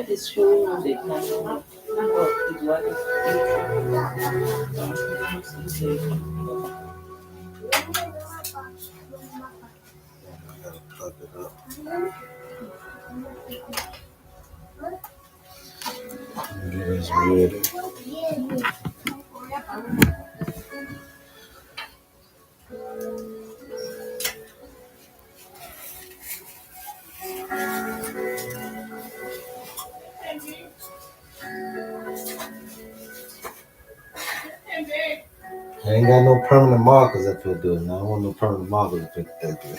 is showing the camera. But it was Plug it up. Get us ready. I ain't got no permanent markers up here, dude. No, I don't want no permanent markers up here.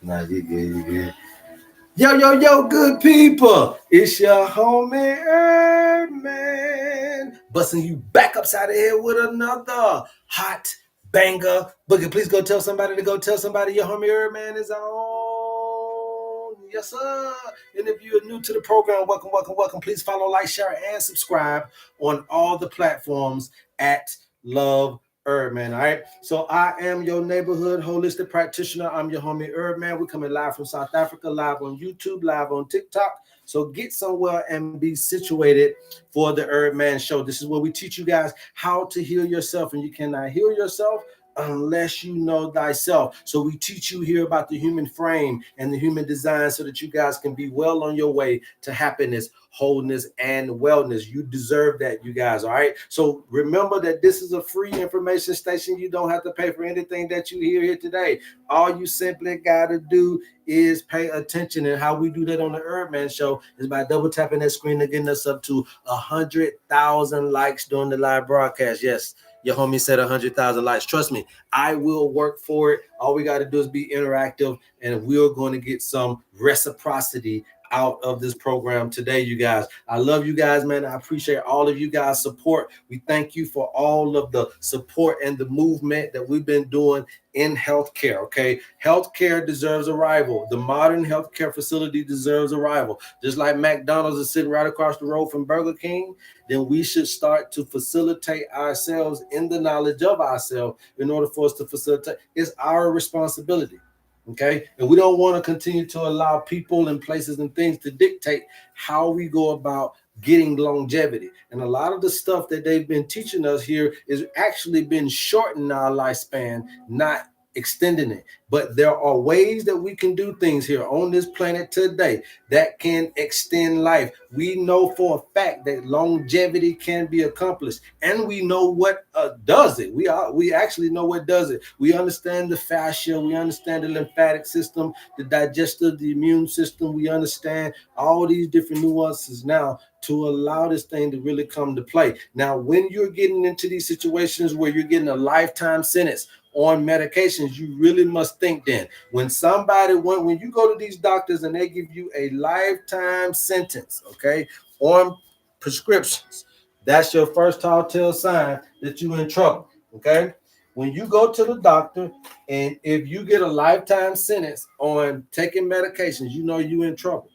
Nah, you good, you good. Yo, good people. It's your homie HerbMan. Busting you back upside the head with another hot banger. Boogie, please go tell somebody to go tell somebody your homie HerbMan is on. Yes, sir. And if you're new to the program, welcome. Please follow, like, share, and subscribe on all the platforms at Love HerbMan. All right. So I am your neighborhood holistic practitioner. I'm your homie HerbMan. We're coming live from South Africa, live on YouTube, live on TikTok. So get somewhere and be situated for the HerbMan show. This is where we teach you guys how to heal yourself, and you cannot heal yourself unless you know thyself. So we teach you here about the human frame and the human design so that you guys can be well on your way to happiness, wholeness, and wellness. You deserve that, you guys. All right. So remember that this is a free information station. You don't have to pay for anything that you hear here today. All you simply got to do is pay attention. And how we do that on the HerbMan show is by double tapping that screen and getting us up to 100,000 likes during the live broadcast. Yes, your homie said 100,000 likes. Trust me, I will work for it. All we got to do is be interactive, and we're going to get some reciprocity out of this program today, you guys. I love you guys, man. I appreciate all of you guys' support. We thank you for all of the support and the movement that we've been doing in healthcare. Okay, healthcare deserves a rival. The modern healthcare facility deserves a rival. Just like McDonald's is sitting right across the road from Burger King, then we should start to facilitate ourselves in the knowledge of ourselves in order for us to facilitate. It's our responsibility. Okay, and we don't want to continue to allow people and places and things to dictate how we go about getting longevity. And a lot of the stuff that they've been teaching us here is actually been shortening our lifespan, not extending it. But there are ways that we can do things here on this planet today that can extend life. We know for a fact that longevity can be accomplished, and we know what does it. We actually know what does it. We understand the fascia, we understand the lymphatic system, the digestive, the immune system. We understand all these different nuances now to allow this thing to really come to play. Now, when you're getting into these situations where you're getting a lifetime sentence on medications, you really must think then. When you go to these doctors and they give you a lifetime sentence, okay, on prescriptions, that's your first telltale sign that you're in trouble, okay? When you go to the doctor and if you get a lifetime sentence on taking medications, you know you're in trouble.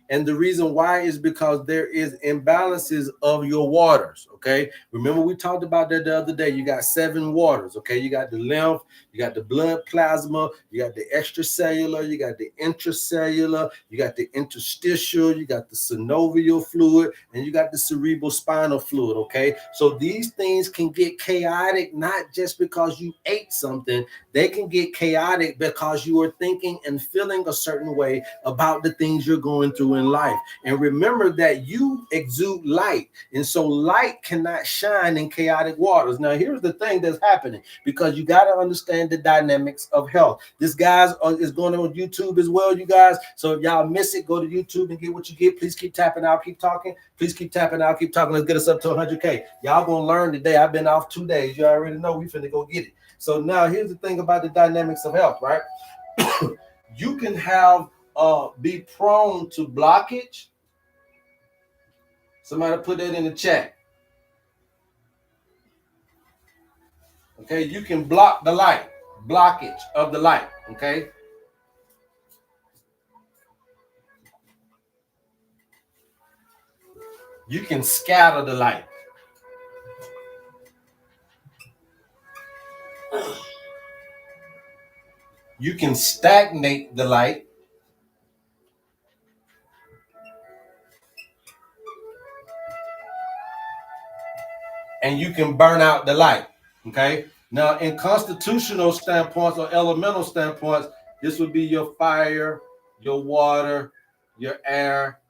And the reason why is because there is imbalances of your waters. Okay. Remember, we talked about that the other day. You got 7 waters. Okay. You got the lymph, you got the blood plasma, you got the extracellular, you got the intracellular, you got the interstitial, you got the synovial fluid, and you got the cerebral spinal fluid. Okay. So these things can get chaotic, not just because you ate something, they can get chaotic because you are thinking and feeling a certain way about the things you're going through in life. And remember that you exude light, and so light cannot shine in chaotic waters. Now here's the thing that's happening, because you got to understand the dynamics of health. This guy's is going on YouTube as well, you guys. So if y'all miss it, go to YouTube and get what you get. Please keep tapping. I'll keep talking. Please keep tapping. I'll keep talking. Let's get us up to 100K. Y'all gonna learn today. I've been off 2 days. You already know we finna go get it. So now here's the thing about the dynamics of health, right? You can have be prone to blockage. Somebody put that in the chat. Okay, you can block the light, blockage of the light. Okay. You can scatter the light. You can stagnate the light. and you can burn out the light. Okay. Now, in constitutional standpoints or elemental standpoints, this would be your fire, your water, your air,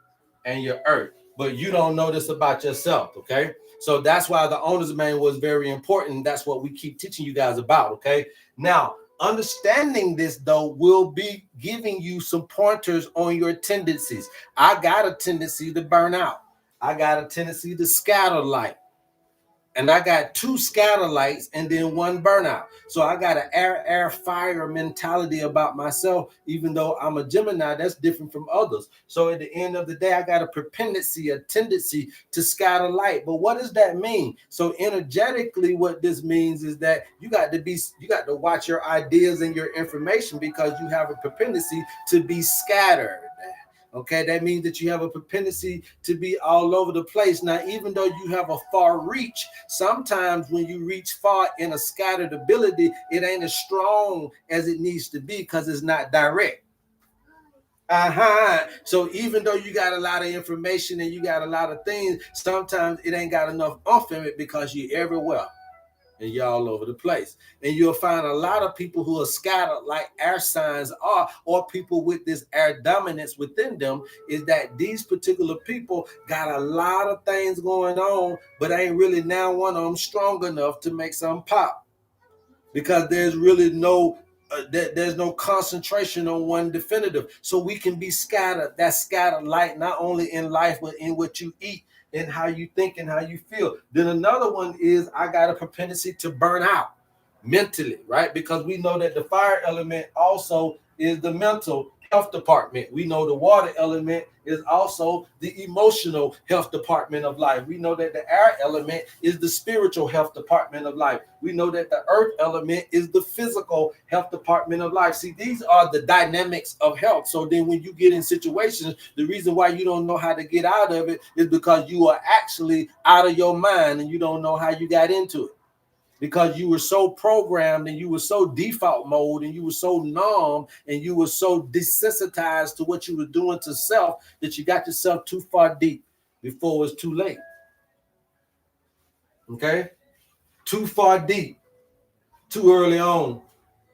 and your earth. But you don't know this about yourself. Okay. So that's why the owner's manual was very important. That's what we keep teaching you guys about. Okay. Now, understanding this though will be giving you some pointers on your tendencies. I got a tendency to burn out. I got a tendency to scatter light. And I got 2 scatter lights and then 1 burnout. So I got an air, fire mentality about myself, even though I'm a Gemini, that's different from others. So at the end of the day, I got a propensity, a tendency to scatter light. But what does that mean? So energetically, what this means is that you got to watch your ideas and your information, because you have a propensity to be scattered. Okay, that means that you have a propensity to be all over the place. Now, even though you have a far reach, sometimes when you reach far in a scattered ability, it ain't as strong as it needs to be because it's not direct. So even though you got a lot of information and you got a lot of things, sometimes it ain't got enough oomph in it because you're everywhere. And you're all over the place. And you'll find a lot of people who are scattered like air signs are, or people with this air dominance within them, is that these particular people got a lot of things going on, but ain't really now one of them strong enough to make something pop. Because there's really there's no concentration on one definitive. So we can be scattered. That scattered light, not only in life, but in what you eat and how you think and how you feel. Then another one is I got a propensity to burn out mentally, right? Because we know that the fire element also is the mental health department. We know the water element is also the emotional health department of life. We know that the air element is the spiritual health department of life. We know that the earth element is the physical health department of life. See, these are the dynamics of health. So then when you get in situations, the reason why you don't know how to get out of it is because you are actually out of your mind and you don't know how you got into it. Because you were so programmed and you were so default mode and you were so numb and you were so desensitized to what you were doing to self that you got yourself too far deep before it was too late. Okay? Too far deep, too early on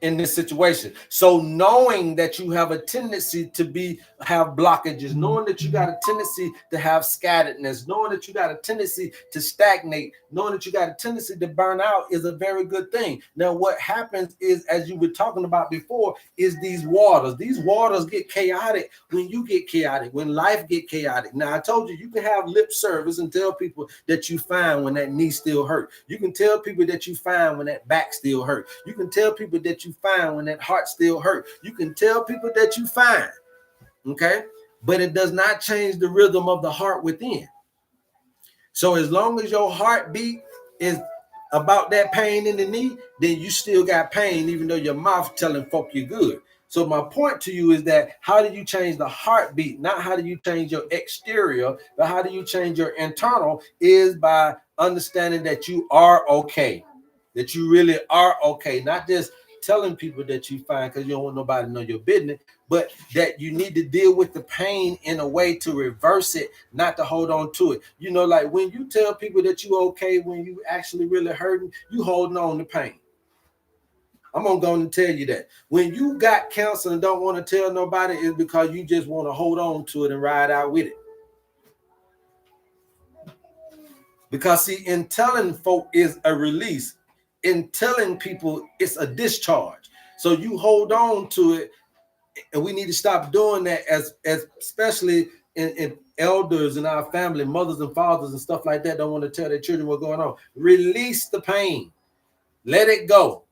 in this situation. So knowing that you have a tendency to have blockages, knowing that you got a tendency to have scatteredness, knowing that you got a tendency to stagnate, knowing that you got a tendency to burn out is a very good thing. Now, what happens is, as you were talking about before, is these waters get chaotic when you get chaotic, when life get chaotic. Now, I told you can have lip service and tell people that you fine when that knee still hurt. You can tell people that you fine when that back still hurt. You can tell people that you fine when that heart still hurt. You can tell people that you fine, okay? But it does not change the rhythm of the heart within. So as long as your heartbeat is about that pain in the knee, then you still got pain, even though your mouth telling folk you're good. So my point to you is that how do you change the heartbeat? Not how do you change your exterior, but how do you change your internal, is by understanding that you are okay, that you really are okay, not just telling people that you fine because you don't want nobody to know your business, but that you need to deal with the pain in a way to reverse it, not to hold on to it. You know, like when you tell people that you okay, when you actually really hurting, you holding on to pain. I'm going to tell you that. When you got cancer and don't want to tell nobody, it's because you just want to hold on to it and ride out with it. Because see, in telling folk is a release. In telling people, it's a discharge. So you hold on to it, and we need to stop doing that, as especially in elders in our family, mothers and fathers and stuff like that don't want to tell their children what's going on. Release the pain. Let it go.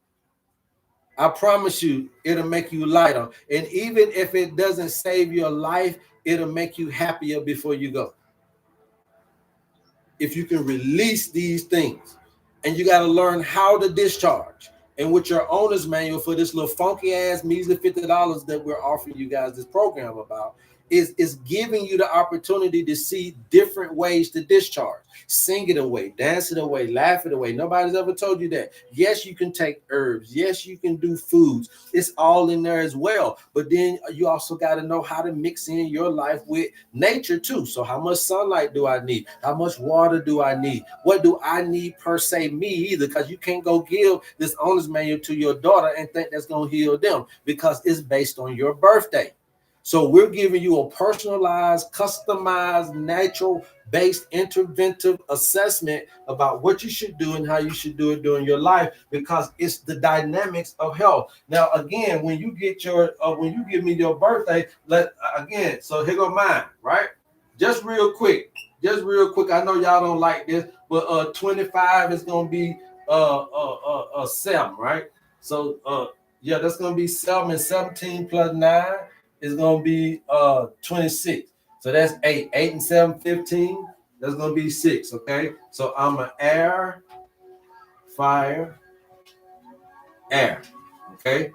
I promise you, it'll make you lighter. And even if it doesn't save your life, it'll make you happier before you go. If you can release these things. And you got to learn how to discharge. And with your owner's manual for this little funky ass measly $50 that we're offering you guys this program about, is giving you the opportunity to see different ways to discharge. Sing it away, dance it away, laugh it away. Nobody's ever told you that. Yes, you can take herbs. Yes, you can do foods. It's all in there as well. But then you also got to know how to mix in your life with nature too. So how much sunlight do I need? How much water do I need? What do I need per se, me either? Because you can't go give this owner's manual to your daughter and think that's going to heal them, because it's based on your birthday. So we're giving you a personalized, customized, natural-based, interventive assessment about what you should do and how you should do it during your life, because it's the dynamics of health. Now, again, when you get when you give me your birthday, so here go mine, right? Just real quick. I know y'all don't like this, but 25 is gonna be 7, right? So yeah, that's gonna be 7, and 17 plus 9 is gonna be 26. So that's 8. 8 and 7, 15. That's gonna be 6. Okay. So I'm an air, fire, air. Okay.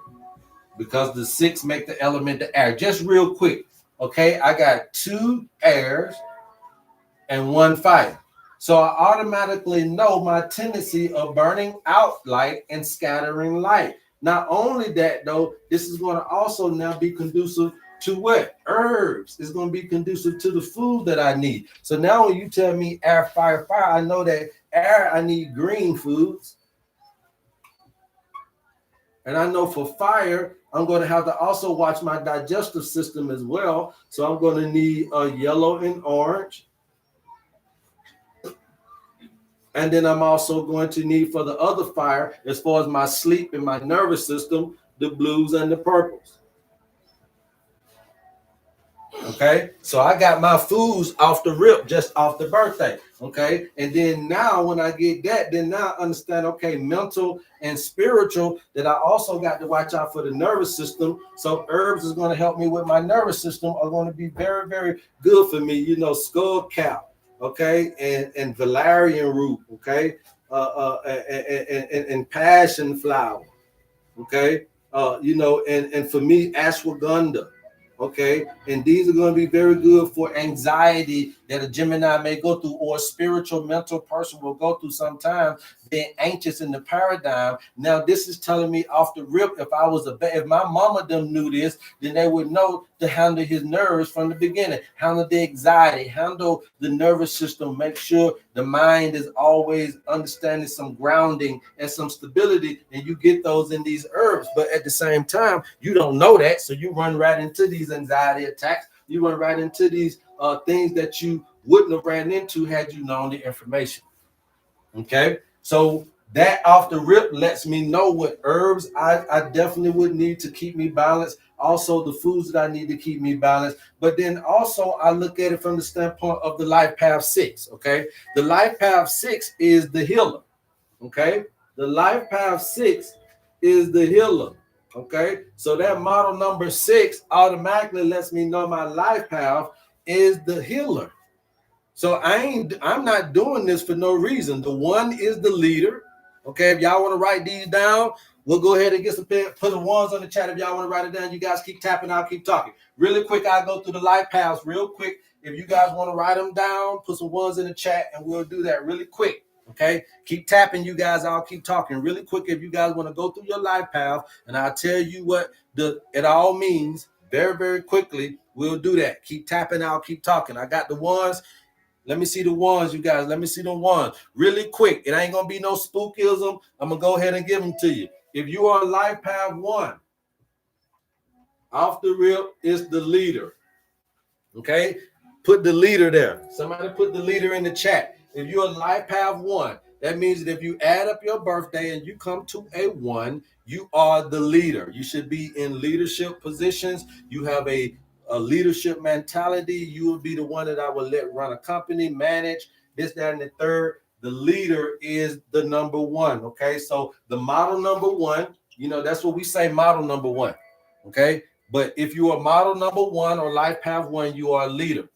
Because the 6 make the element the air. Just real quick. Okay. I got 2 airs and 1 fire. So I automatically know my tendency of burning out light and scattering light. Not only that, though, this is going to also now be conducive to what? Herbs. It's going to be conducive to the food that I need. So now when you tell me air, fire, fire, I know that air, I need green foods. And I know for fire, I'm going to have to also watch my digestive system as well. So I'm going to need yellow and orange. And then I'm also going to need, for the other fire, as far as my sleep and my nervous system, the blues and the purples. Okay, so I got my foods off the rip, just off the birthday. Okay, and then now when I get that, then now I understand, okay, mental and spiritual, that I also got to watch out for the nervous system. So herbs is going to help me with my nervous system, are going to be very, very good for me. You know, skull cap. Okay, and valerian root, okay, and passion flower, okay, and for me, ashwagandha, okay, and these are going to be very good for anxiety that a Gemini may go through, or a spiritual mental person will go through sometimes, being anxious in the paradigm. Now this is telling me off the rip, if my mama them knew this, then they would know to handle his nerves from the beginning, handle the anxiety, handle the nervous system, make sure the mind is always understanding some grounding and some stability, and you get those in these herbs. But at the same time, you don't know that, so you run right into these anxiety attacks. You run right into these things that you wouldn't have ran into had you known the information. Okay, so that off the rip lets me know what herbs I definitely would need to keep me balanced. Also, the foods that I need to keep me balanced. But then also, I look at it from the standpoint of the life path 6. Okay, the life path 6 is the healer. Okay, the life path 6 is the healer. Okay, so that model number 6 automatically lets me know my life path is the healer. So I'm not doing this for no reason. The 1 is the leader. Okay, if y'all want to write these down, we'll go ahead and get some pen, put the 1s on the chat. If y'all want to write it down, you guys keep tapping, I'll keep talking. Really quick, I'll go through the life paths real quick. If you guys want to write them down, put some 1s in the chat, and we'll do that really quick. Okay, keep tapping, you guys. I'll keep talking really quick. If you guys want to go through your life path, and I'll tell you what it all means very, very quickly. We'll do that. Keep tapping, I'll keep talking. I got the 1s. Let me see the 1s, you guys. Let me see the 1s really quick. It ain't gonna be no spookism. I'm gonna go ahead and give them to you. If you are life path 1, off the rip is the leader. Okay, put the leader there. Somebody put the leader in the chat. If you're a life path 1, that means that if you add up your birthday and you come to a 1, you are the leader. You should be in leadership positions. You have a leadership mentality. You will be the one that I will let run a company, manage this, that, and the third. The leader is the number 1. Okay, so the model number 1, that's what we say, model number 1. Okay, but if you are model number 1 or life path 1, you are a leader.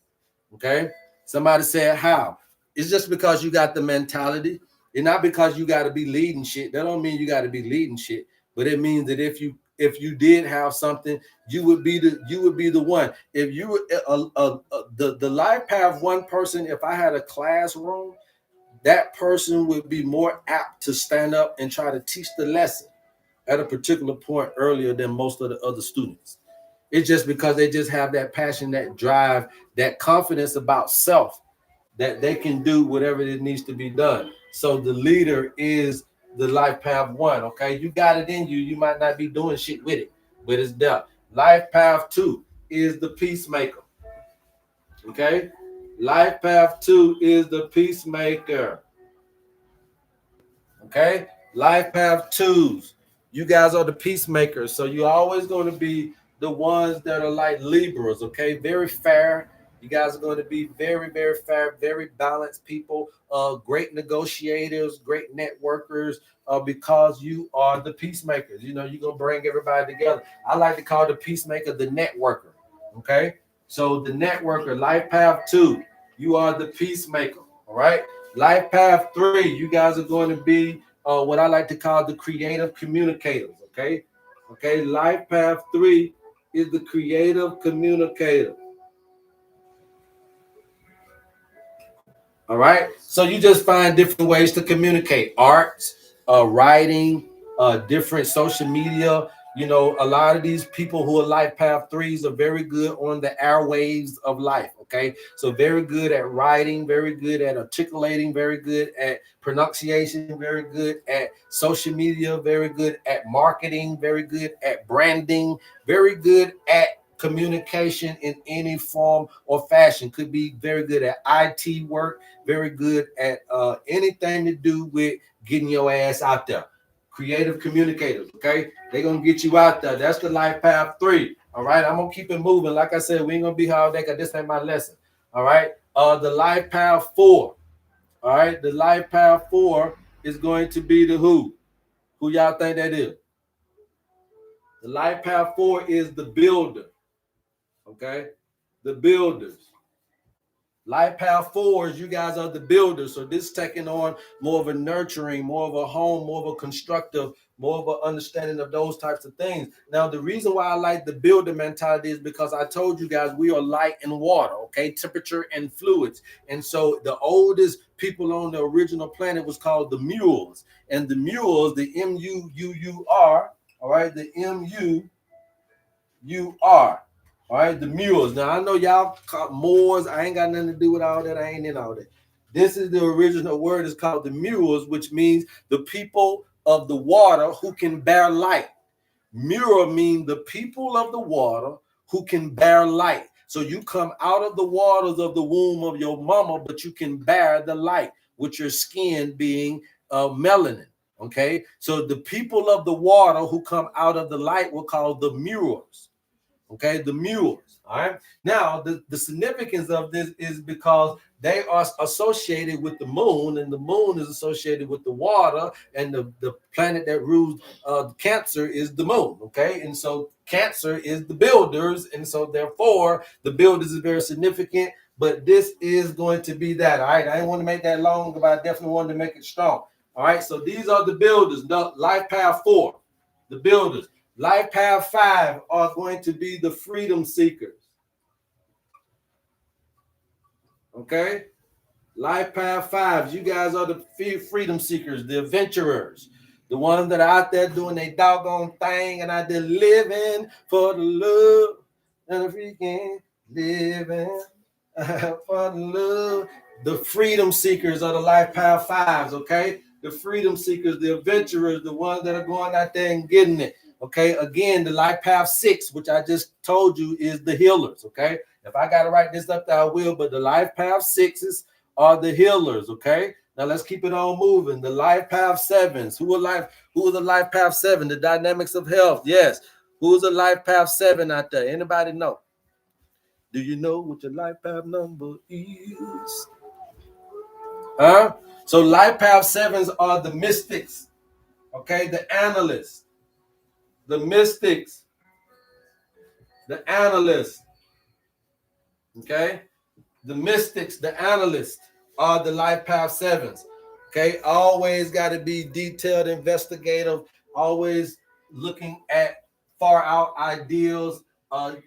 Okay, somebody said how? It's just because you got the mentality. It's not because you got to be leading shit. That don't mean you got to be leading shit, but it means that if if you did have something, you would be the one. If you were the life path one person, if I had a classroom, that person would be more apt to stand up and try to teach the lesson at a particular point earlier than most of the other students. It's just because they just have that passion, that drive, that confidence about self, that they can do whatever it needs to be done. So the leader is the life path one. Okay, you got it in you. You might not be doing shit with it, but it's there. Life path two is the peacemaker. Okay, life path two is the peacemaker. Okay, life path twos. You guys are the peacemakers, so you're always going to be the ones that are like Libras. Okay, very fair. You guys are going to be very, very fair, very balanced people. Great negotiators, great networkers. Because you are the peacemakers. You know, you're gonna bring everybody together. I like to call the peacemaker the networker. Okay, so the networker, life path two. You are the peacemaker. All right. Life path three, you guys are going to be what I like to call the creative communicators. Okay. Okay. Life path three is the creative communicator. All right. So you just find different ways to communicate: art, writing, different social media. You know, a lot of these people who are life path threes are very good on the airwaves of life. Okay. So very good at writing, very good at articulating, very good at pronunciation, very good at social media, very good at marketing, very good at branding, very good at communication in any form or fashion. Could be very good at IT work, very good at anything to do with getting your ass out there. Creative communicators, okay? They're gonna get you out there. That's the life path three. All right, I'm gonna keep it moving. Like I said, we ain't gonna be here all day because this ain't my lesson. All right. The life path four. All right, the life path four is going to be the who. Who y'all think that is? The life path four is the builder. Okay, the builders. Life path fours, you guys are the builders. So this is taking on more of a nurturing, more of a home, more of a constructive, more of an understanding of those types of things. Now, the reason why I like the builder mentality is because I told you guys we are light and water, okay? Temperature and fluids. And so the oldest people on the original planet was called the mules. And the mules, the M-U-U-U-R, all right, the M-U-U-R. All right, the mules. Now I know y'all caught Moors. I ain't got nothing to do with all that. I ain't in all that. This is the original word. It's called the mules, which means the people of the water who can bear light. Mura mean the people of the water who can bear light. So you come out of the waters of the womb of your mama, but you can bear the light with your skin being melanin. Okay, so the people of the water who come out of the light were called the mules. Okay, the mules. All right. Now, the significance of this is because they are associated with the moon, and the moon is associated with the water, and the planet that rules Cancer is the moon. Okay, and so Cancer is the builders, and so therefore the builders is very significant. But this is going to be that. All right, I didn't want to make that long, but I definitely wanted to make it strong. All right, so these are the builders. The life path four, the builders. Life path five are going to be the freedom seekers. Okay? Life path fives, you guys are the freedom seekers, the adventurers, the ones that are out there doing their doggone thing and out there living for the love and the freaking living for the love. The freedom seekers are the life path fives, okay? The freedom seekers, the adventurers, the ones that are going out there and getting it. Okay, again, the life path six, which I just told you, is the healers. Okay, if I got to write this up, I will. But the life path sixes are the healers. Okay, now let's keep it on moving. The life path sevens. Who are the life path seven? The dynamics of health. Yes. Who's the life path seven out there? Anybody know? Do you know what your life path number is? Huh? So life path sevens are the mystics. Okay, the analysts, the mystics, the analysts, okay? The mystics, the analysts are the life path sevens, okay? Always got to be detailed, investigative, always looking at far out ideals.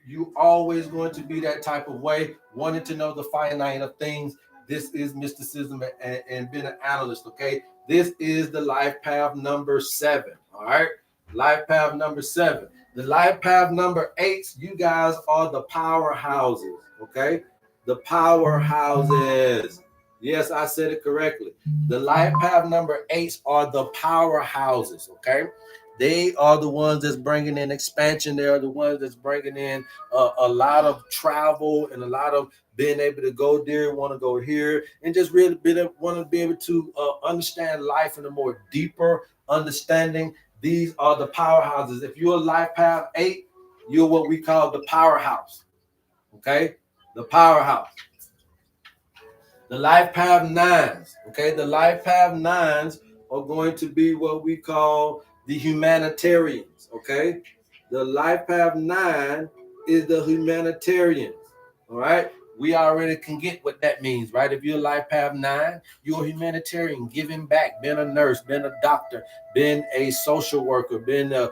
You always going to be that type of way, wanting to know the finite of things. This is mysticism and being an analyst. Okay, this is the life path number 7. All right, life path number 7. The life path number 8. You guys are the powerhouses. Okay, the powerhouses. Yes, I said it correctly. The life path number 8 are the powerhouses. Okay, they are the ones that's bringing in expansion. They are the ones that's bringing in a lot of travel and a lot of being able to go there, want to go here, and just really want to be able to understand life in a more deeper understanding. These are the powerhouses. If you're a life path 8, you're what we call the powerhouse. Okay, the powerhouse. The life path 9s. Okay, the life path 9s are going to be what we call the humanitarians. Okay, the life path 9 is the humanitarians. All right, we already can get what that means, right? If you're life path 9, you're a humanitarian, giving back, being a nurse, being a doctor, being a social worker, being a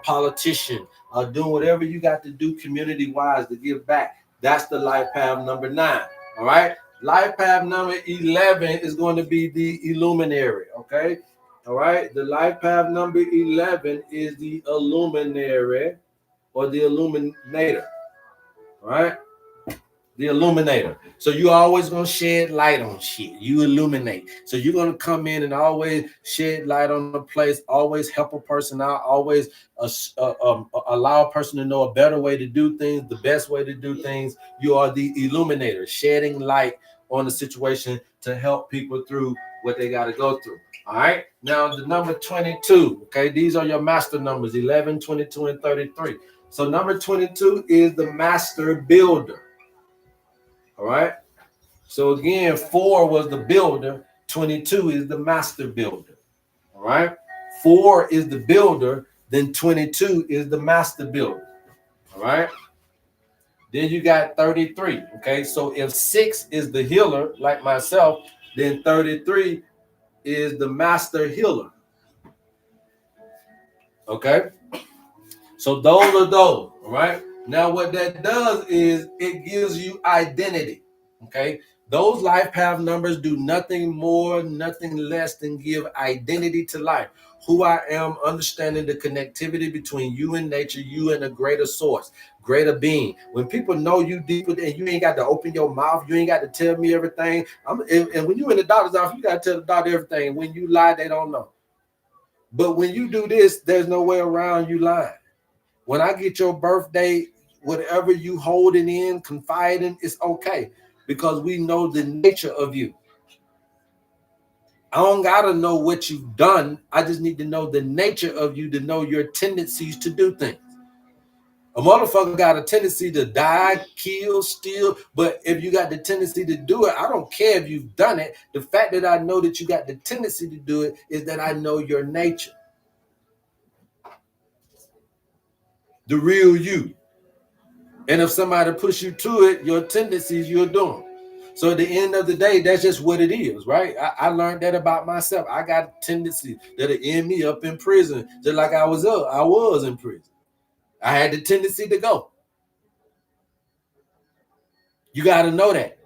politician, doing whatever you got to do community wise to give back. That's the life path number 9. All right. Life path number 11 is going to be the illuminary. Okay. All right. The life path number 11 is the illuminary or the illuminator. All right. The illuminator. So you always gonna shed light on shit. You illuminate. So you're gonna come in and always shed light on the place. Always help a person out. Always allow a person to know a better way to do things, the best way to do things. You are the illuminator, shedding light on the situation to help people through what they got to go through. All right. Now the number 22. Okay, these are your master numbers: 11, 22, and 33. So number 22 is the master builder. All right. So again, 4 was the builder, 22 is the master builder. All right. 4 is the builder, then 22 is the master builder. All right. Then you got 33. Okay. So if 6 is the healer, like myself, then 33 is the master healer. Okay. So those are those. All right. Now, what that does is it gives you identity. Okay. Those life path numbers do nothing more, nothing less than give identity to life. Who I am, understanding the connectivity between you and nature, you and a greater source, greater being. When people know you deeper, and you ain't got to open your mouth, you ain't got to tell me everything. And when you in the doctor's office, you got to tell the doctor everything. When you lie, they don't know. But when you do this, there's no way around you lying. When I get your birthday, whatever you holding in, confiding, it's okay because we know the nature of you. I don't gotta know what you've done. I just need to know the nature of you to know your tendencies to do things. A motherfucker got a tendency to die, kill, steal, but if you got the tendency to do it, I don't care if you've done it. The fact that I know that you got the tendency to do it is that I know your nature. The real you. And if somebody push you to it, your tendencies you're doing. So at the end of the day, that's just what it is, right? I learned that about myself. I got a tendency that'll end me up in prison, just like I was in prison. I had the tendency to go. You got to know that.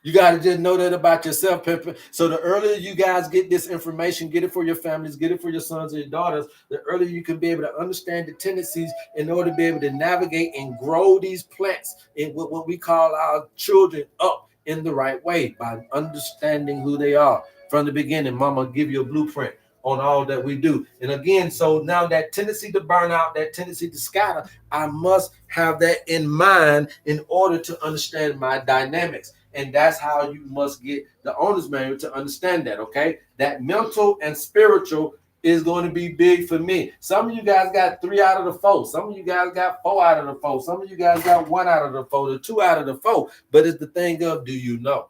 You got to just know that about yourself, Pepper. So the earlier you guys get this information, get it for your families, get it for your sons and your daughters, the earlier you can be able to understand the tendencies in order to be able to navigate and grow these plants in what we call our children up in the right way by understanding who they are. From the beginning, Mama give you a blueprint on all that we do. And again, so now that tendency to burn out, that tendency to scatter, I must have that in mind in order to understand my dynamics. And that's how you must get the owner's manual to understand that, okay? That mental and spiritual is going to be big for me. Some of you guys got 3 out of the 4. Some of you guys got 4 out of the 4. Some of you guys got 1 out of the 4, the 2 out of the 4. But it's the thing of, do you know?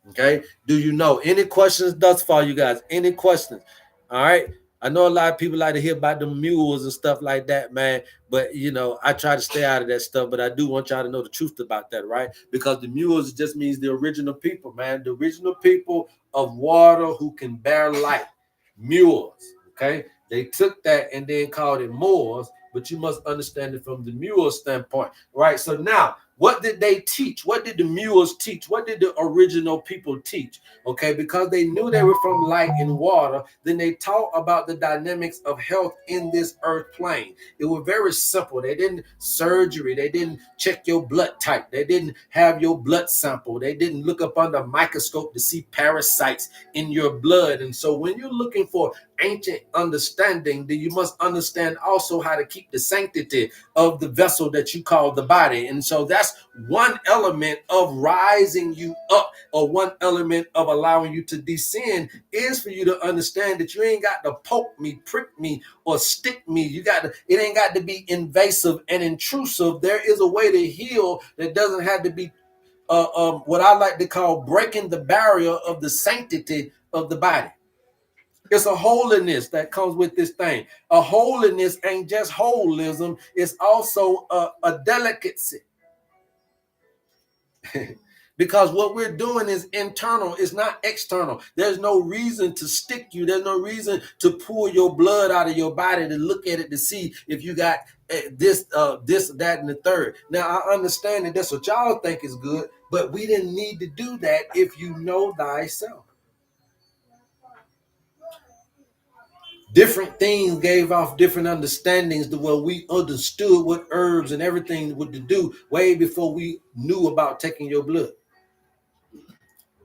Okay, do you know? Any questions thus far, you guys? Any questions? All right. I know a lot of people like to hear about the mules and stuff like that, man. But you know, I try to stay out of that stuff. But I do want y'all to know the truth about that, right? Because the mules just means the original people, man. The original people of water who can bear light. Mules. Okay. They took that and then called it Moors, but you must understand it from the Muir standpoint, right? So now, what did they teach? What did the Muirs teach? What did the original people teach? Okay, because they knew they were from light and water, then they taught about the dynamics of health in this earth plane. It was very simple. They didn't surgery. They didn't check your blood type. They didn't have your blood sample. They didn't look up under a microscope to see parasites in your blood. And so when you're looking for ancient understanding, then you must understand also how to keep the sanctity of the vessel that you call the body. And so that's one element of rising you up, or one element of allowing you to descend, is for you to understand that you ain't got to poke me, prick me, or stick me. It ain't got to be invasive and intrusive. There is a way to heal that doesn't have to be what I like to call breaking the barrier of the sanctity of the body. It's a holiness that comes with this thing. A holiness ain't just holism, it's also a delicacy. Because what we're doing is internal, it's not external. There's no reason to stick you. There's no reason to pull your blood out of your body to look at it to see if you got this, that, and the third. Now, I understand that that's what y'all think is good, but we didn't need to do that if you know thyself. Different things gave off different understandings to where we understood what herbs and everything would do way before we knew about taking your blood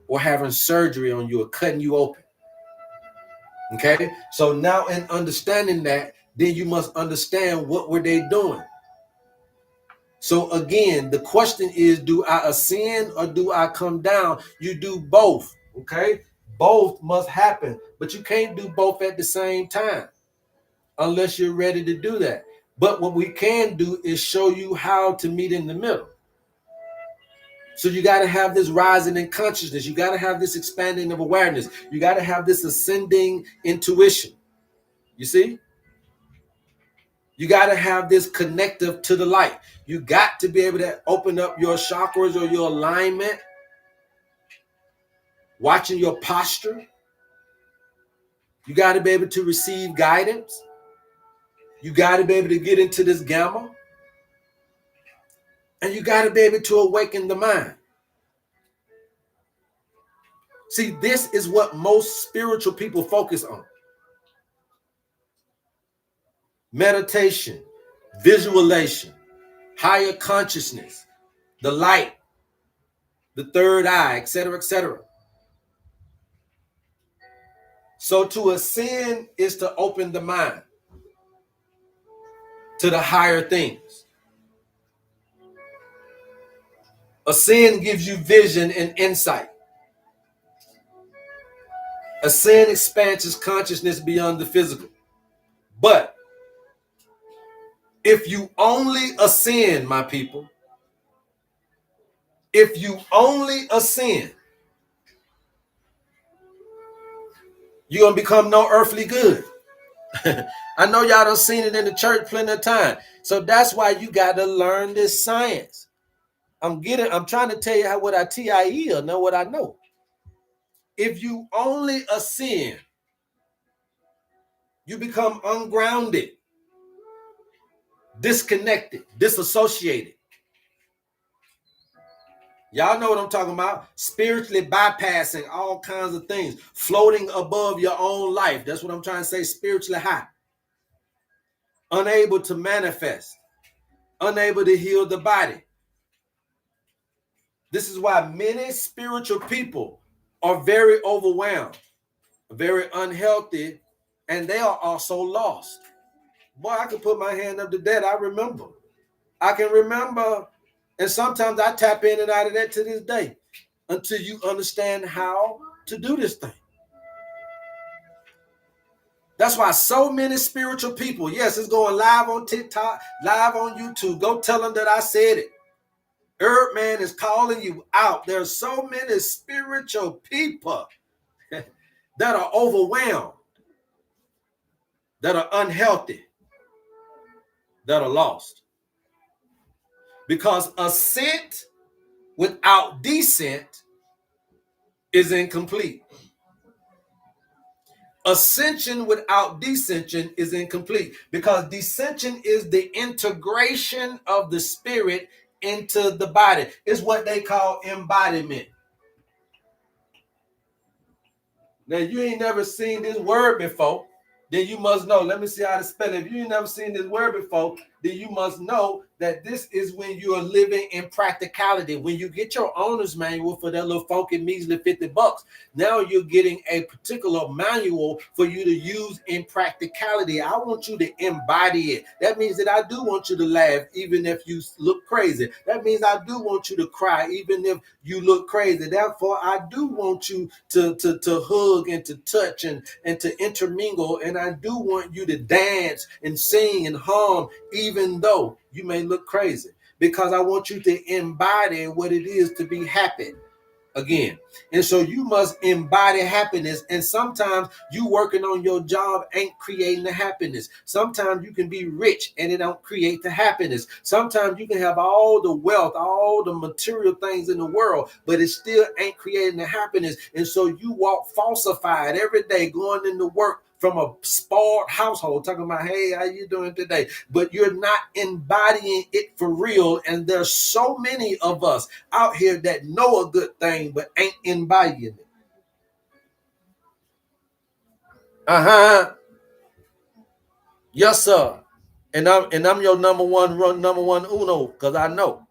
or having surgery on you or cutting you open. Okay, so now in understanding that, then you must understand what were they doing. So again, the question is, do I ascend or do I come down? You do both. Okay, both must happen, but you can't do both at the same time unless you're ready to do that. But what we can do is show you how to meet in the middle. So you got to have this rising in consciousness. You got to have this expanding of awareness. You got to have this ascending intuition. You see? You got to have this connective to the light. You got to be able to open up your chakras or your alignment, watching your posture. You got to be able to receive guidance. You got to be able to get into this gamma. And you got to be able to awaken the mind. See, this is what most spiritual people focus on. Meditation, visualization, higher consciousness, the light, the third eye, etc., etc. So to ascend is to open the mind to the higher things. Ascend gives you vision and insight. Ascend expands his consciousness beyond the physical. But if you only ascend, my people, if you only ascend, you're going to become no earthly good. I know y'all done seen it in the church plenty of time. So that's why you got to learn this science. I'm trying to tell you what I TIE or know what I know. If you only ascend, you become ungrounded, disconnected, disassociated. Y'all know what I'm talking about. Spiritually bypassing all kinds of things, floating above your own life. That's what I'm trying to say, spiritually high. Unable to manifest, unable to heal the body. This is why many spiritual people are very overwhelmed, very unhealthy, and they are also lost. Boy, I can put my hand up to that. I can remember, and sometimes I tap in and out of that to this day until you understand how to do this thing. That's why so many spiritual people, yes, it's going live on TikTok, live on YouTube. Go tell them that I said it. HerbMan is calling you out. There's so many spiritual people that are overwhelmed, that are unhealthy, that are lost. Because ascent without descent is incomplete. Ascension without descension is incomplete, because descension is the integration of the spirit into the body. It's what they call embodiment. Now, you ain't never seen this word before, then you must know. Let me see how to spell it. If you ain't never seen this word before, then you must know that this is when you are living in practicality. When you get your owner's manual for that little funky measly $50, now you're getting a particular manual for you to use in practicality. I want you to embody it. That means that I do want you to laugh even if you look crazy. That means I do want you to cry even if you look crazy. Therefore, I do want you to hug and to touch and to intermingle. And I do want you to dance and sing and hum even though you may look crazy, because I want you to embody what it is to be happy again. And so you must embody happiness. And sometimes you working on your job ain't creating the happiness. Sometimes you can be rich and it don't create the happiness. Sometimes you can have all the wealth, all the material things in the world, but it still ain't creating the happiness. And so you walk falsified every day, going into work from a spoiled household, talking about, hey, how you doing today? But you're not embodying it for real. And there's so many of us out here that know a good thing, but ain't embodying it. Yes, sir. And I'm your number one uno, because I know.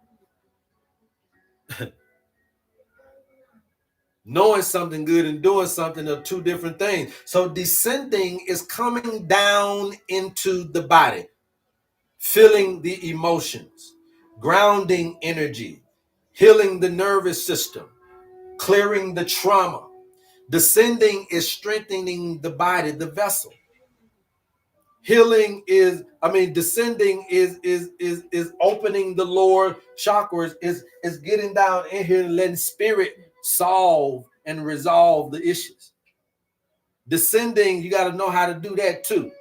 Knowing something good and doing something are two different things. So descending is coming down into the body, feeling the emotions, grounding energy, healing the nervous system, clearing the trauma. Descending is strengthening the body, the vessel. Healing is, descending is opening the lower chakras, is getting down in here and letting spirit solve and resolve the issues. Descending, you got to know how to do that too,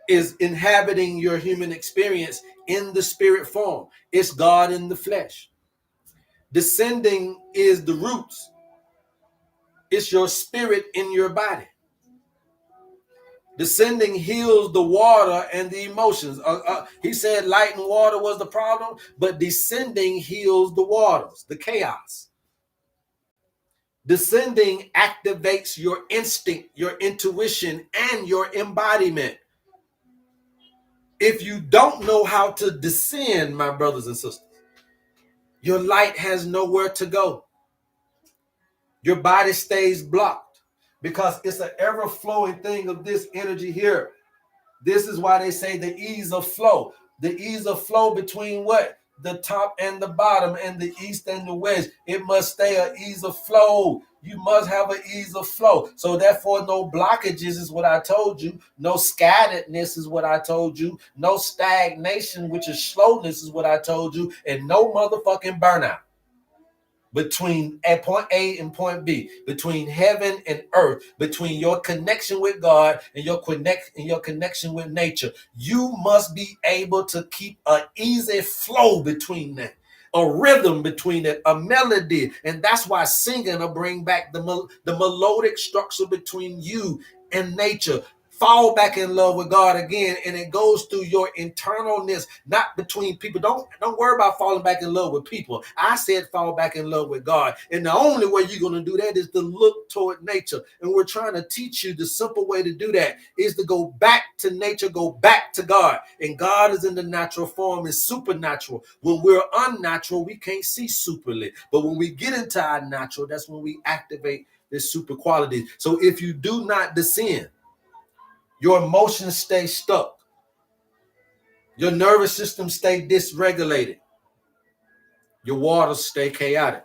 is inhabiting your human experience in the spirit form. It's God in the flesh. Descending is the roots. It's your spirit in your body. Descending heals the water and the emotions. He said light and water was the problem, but descending heals the waters, the chaos. Descending activates your instinct, your intuition, and your embodiment. If you don't know how to descend, my brothers and sisters, your light has nowhere to go. Your body stays blocked because it's an ever-flowing thing of this energy here. This is why they say the ease of flow. The ease of flow between what? The top and the bottom, and the east and the west. It must stay an ease of flow. You must have an ease of flow. So therefore, no blockages is what I told you. No scatteredness is what I told you. No stagnation, which is slowness, is what I told you. And no motherfucking burnout. Between point A and point B, between heaven and earth, between your connection with God and your connection with nature, you must be able to keep an easy flow between that, a rhythm between it, a melody. And that's why singing will bring back the melodic structure between you and nature. Fall back in love with God again, and it goes through your internalness, not between people. Don't worry about falling back in love with people. I said fall back in love with God, and the only way you're going to do that is to look toward nature. And we're trying to teach you the simple way to do that is to go back to nature, go back to God. And God is in the natural form, is supernatural. When we're unnatural, we can't see superly. But when we get into our natural, that's when we activate this super quality. So if you do not descend, your emotions stay stuck. Your nervous system stay dysregulated. Your waters stay chaotic.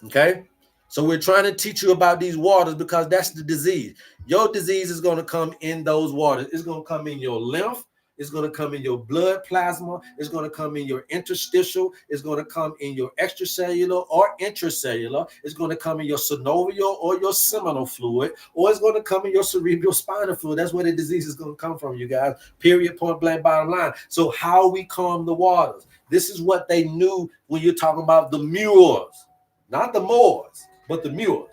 Okay? So we're trying to teach you about these waters because that's the disease. Your disease is going to come in those waters. It's going to come in your lymph. It's going to come in your blood plasma. It's going to come in your interstitial. It's going to come in your extracellular or intracellular. It's going to come in your synovial or your seminal fluid, or it's going to come in your cerebral spinal fluid. That's where the disease is going to come from, you guys. Period, point blank, bottom line. So how we calm the waters. This is what they knew when you're talking about the Moors. Not the Moors, but the Moors.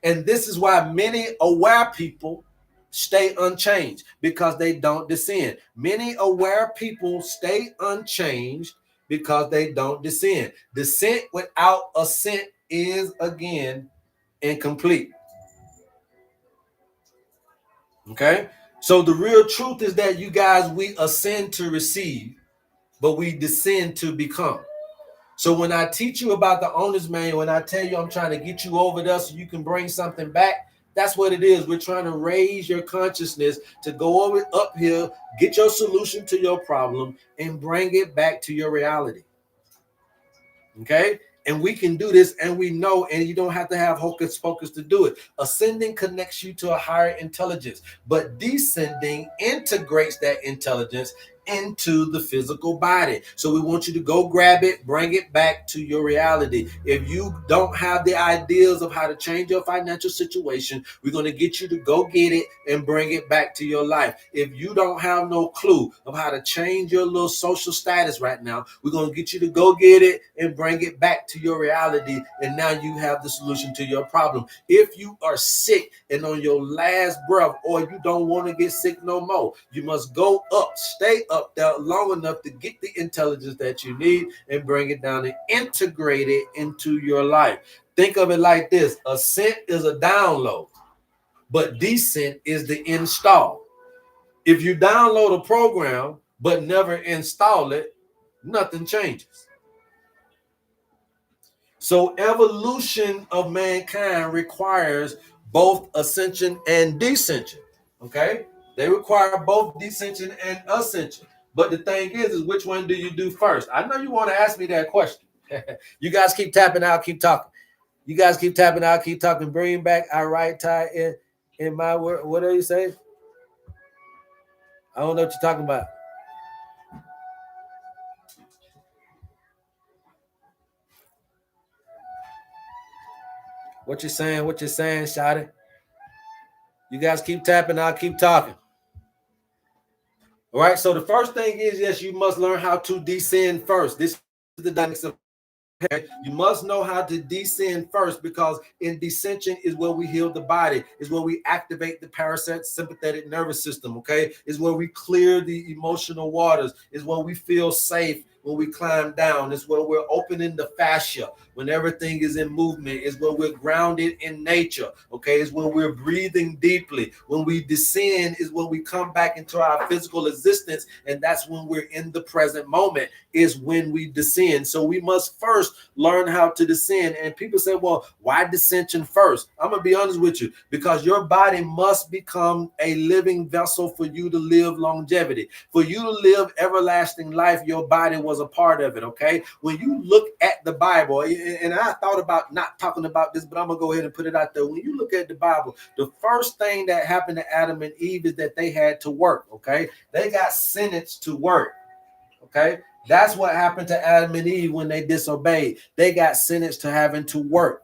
And this is why many aware people stay unchanged, because they don't descend. Many aware people stay unchanged because they don't descend. Descent without ascent is, again, incomplete. Okay? So the real truth is that, you guys, we ascend to receive, but we descend to become. So when I teach you about the owner's manual, when I tell you I'm trying to get you over there so you can bring something back, that's what it is. We're trying to raise your consciousness to go over up here, get your solution to your problem, and bring it back to your reality. Okay? And we can do this, and we know, and you don't have to have hocus pocus to do it. Ascending connects you to a higher intelligence, but descending integrates that intelligence into the physical body. So we want you to go grab it, bring it back to your reality. If you don't have the ideas of how to change your financial situation, we're going to get you to go get it and bring it back to your life. If you don't have no clue of how to change your little social status right now, we're going to get you to go get it and bring it back to your reality. And now you have the solution to your problem. If you are sick and on your last breath, or you don't want to get sick no more, you must go up, stay up there long enough to get the intelligence that you need and bring it down and integrate it into your life. Think of it like this: ascent is a download, but descent is the install. If you download a program but never install it, nothing changes. So evolution of mankind requires both ascension and descension. Okay? They require both descension and ascension. But the thing is which one do you do first? I know you want to ask me that question. You guys keep tapping out, keep talking. You guys keep tapping out, keep talking. Bring back our right tie in my word. What do you say? I don't know what you're talking about. What you're saying? What you're saying, shout it. You guys keep tapping, I'll keep talking. All right. So the first thing is, yes, you must learn how to descend first. This is the dynamics of. You must know how to descend first, because in descension is where we heal the body, is where we activate the parasympathetic nervous system. Okay, is where we clear the emotional waters, is where we feel safe when we climb down, is where we're opening the fascia when everything is in movement, is where we're grounded in nature. Okay, is when we're breathing deeply. When we descend is when we come back into our physical existence, and that's when we're in the present moment, is when we descend. So we must first learn how to descend. And people say, well, why descension first? I'm gonna be honest with you, because your body must become a living vessel for you to live longevity. For you to live everlasting life, your body was a part of it. Okay, when you look at the Bible, and I thought about not talking about this, but I'm gonna go ahead and put it out there. When you look at the Bible, the first thing that happened to Adam and Eve is that they had to work. Okay, they got sentenced to work. Okay, that's what happened to Adam and Eve when they disobeyed. They got sentenced to having to work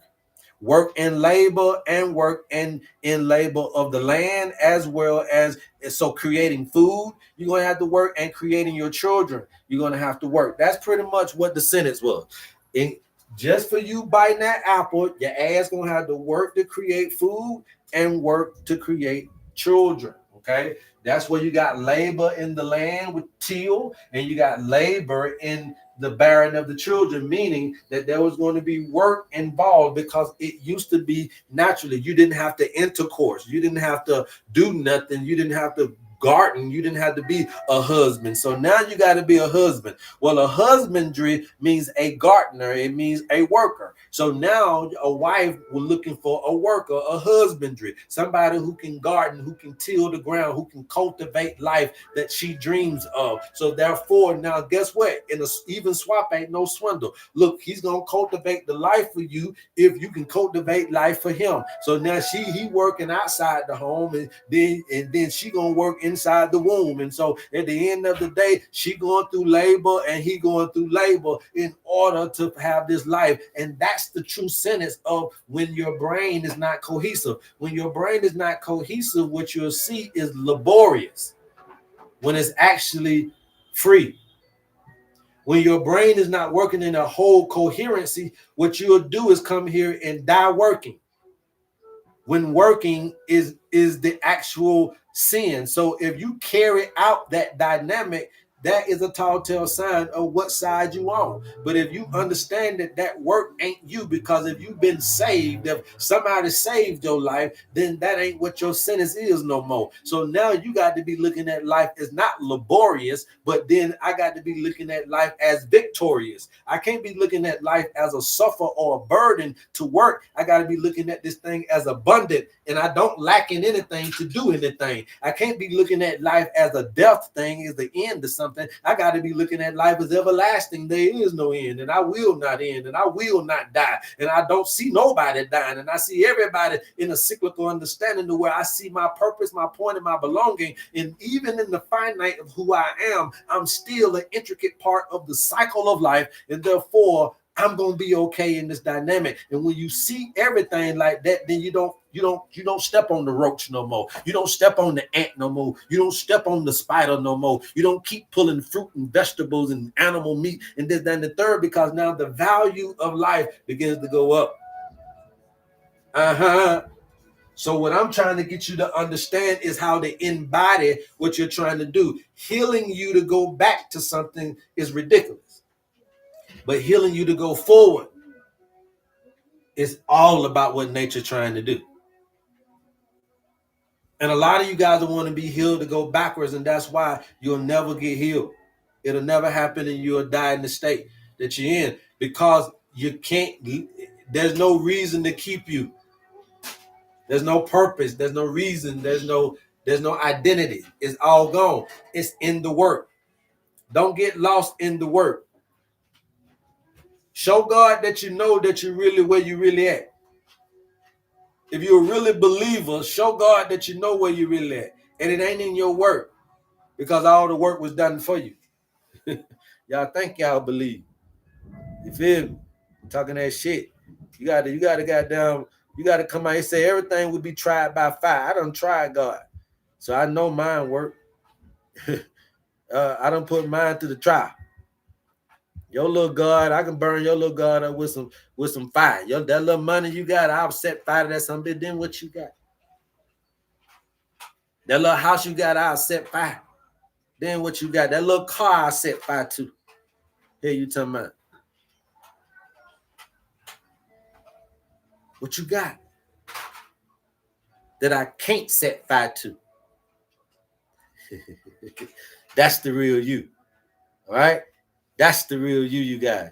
in labor, and work in labor of the land, as well as, so creating food, you're going to have to work, and creating your children, you're going to have to work. That's pretty much what the sentence was. And just for you biting that apple, your ass going to have to work to create food and work to create children. Okay, that's where you got labor in the land with till, and you got labor in the bearing of the children, meaning that there was going to be work involved, because it used to be naturally. You didn't have to intercourse, you didn't have to do nothing, you didn't have to garden, you didn't have to be a husband. So now you got to be a husband. Well, a husbandry means a gardener, it means a worker. So now a wife was looking for a worker, a husbandry, somebody who can garden, who can till the ground, who can cultivate life that she dreams of. So therefore, now guess what? In a even swap ain't no swindle. Look, he's gonna cultivate the life for you if you can cultivate life for him. So now he working outside the home, and then she gonna work inside the womb. And so at the end of the day, she going through labor and he going through labor in order to have this life. And that's the true sentence of when your brain is not cohesive. When your brain is not cohesive, what you'll see is laborious when it's actually free. When your brain is not working in a whole coherency, what you'll do is come here and die working. when working is the actual sin. So if you carry out that dynamic, that is a tall tale sign of what side you on. But if you understand that that work ain't you, because if you've been saved, if somebody saved your life, then that ain't what your sentence is no more. So now you got to be looking at life as not laborious, but then I got to be looking at life as victorious. I can't be looking at life as a suffer or a burden to work. I got to be looking at this thing as abundant, and I don't lack in anything to do anything. I can't be looking at life as a death thing, is the end of something. I got to be looking at life as everlasting. There is no end, and I will not end, and I will not die, and I don't see nobody dying, and I see everybody in a cyclical understanding to where I see my purpose, my point, and my belonging. And even in the finite of who I am, I'm still an intricate part of the cycle of life, and therefore I'm gonna be okay in this dynamic. And when you see everything like that, then you don't step on the roach no more. You don't step on the ant no more. You don't step on the spider no more. You don't keep pulling fruit and vegetables and animal meat and this, that, and the third, because now the value of life begins to go up. So what I'm trying to get you to understand is how to embody what you're trying to do. Healing you to go back to something is ridiculous, but healing you to go forward is all about what nature's trying to do. And a lot of you guys want to be healed to go backwards, and that's why you'll never get healed. It'll never happen, and you'll die in the state that you're in, because you can't. There's no reason to keep you. There's no purpose. There's no reason. There's no identity. It's all gone. It's in the work. Don't get lost in the work. Show God that you know that you're really where you really at. If you're a really believer, show God that you know where you really at. And it ain't in your work, because all the work was done for you. Y'all think y'all believe. You feel me? Talking that shit. You gotta goddamn, you gotta come out and say everything would be tried by fire. I done tried God. So I know mine work. I done put mine through the trial. Your little God, I can burn your little God up with some fire. That little money you got, I'll set fire to that something. Then what you got? That little house you got, I'll set fire. Then what you got? That little car I set fire to. Here you talking about. What you got that I can't set fire to? That's the real you. All right? That's the real you guys.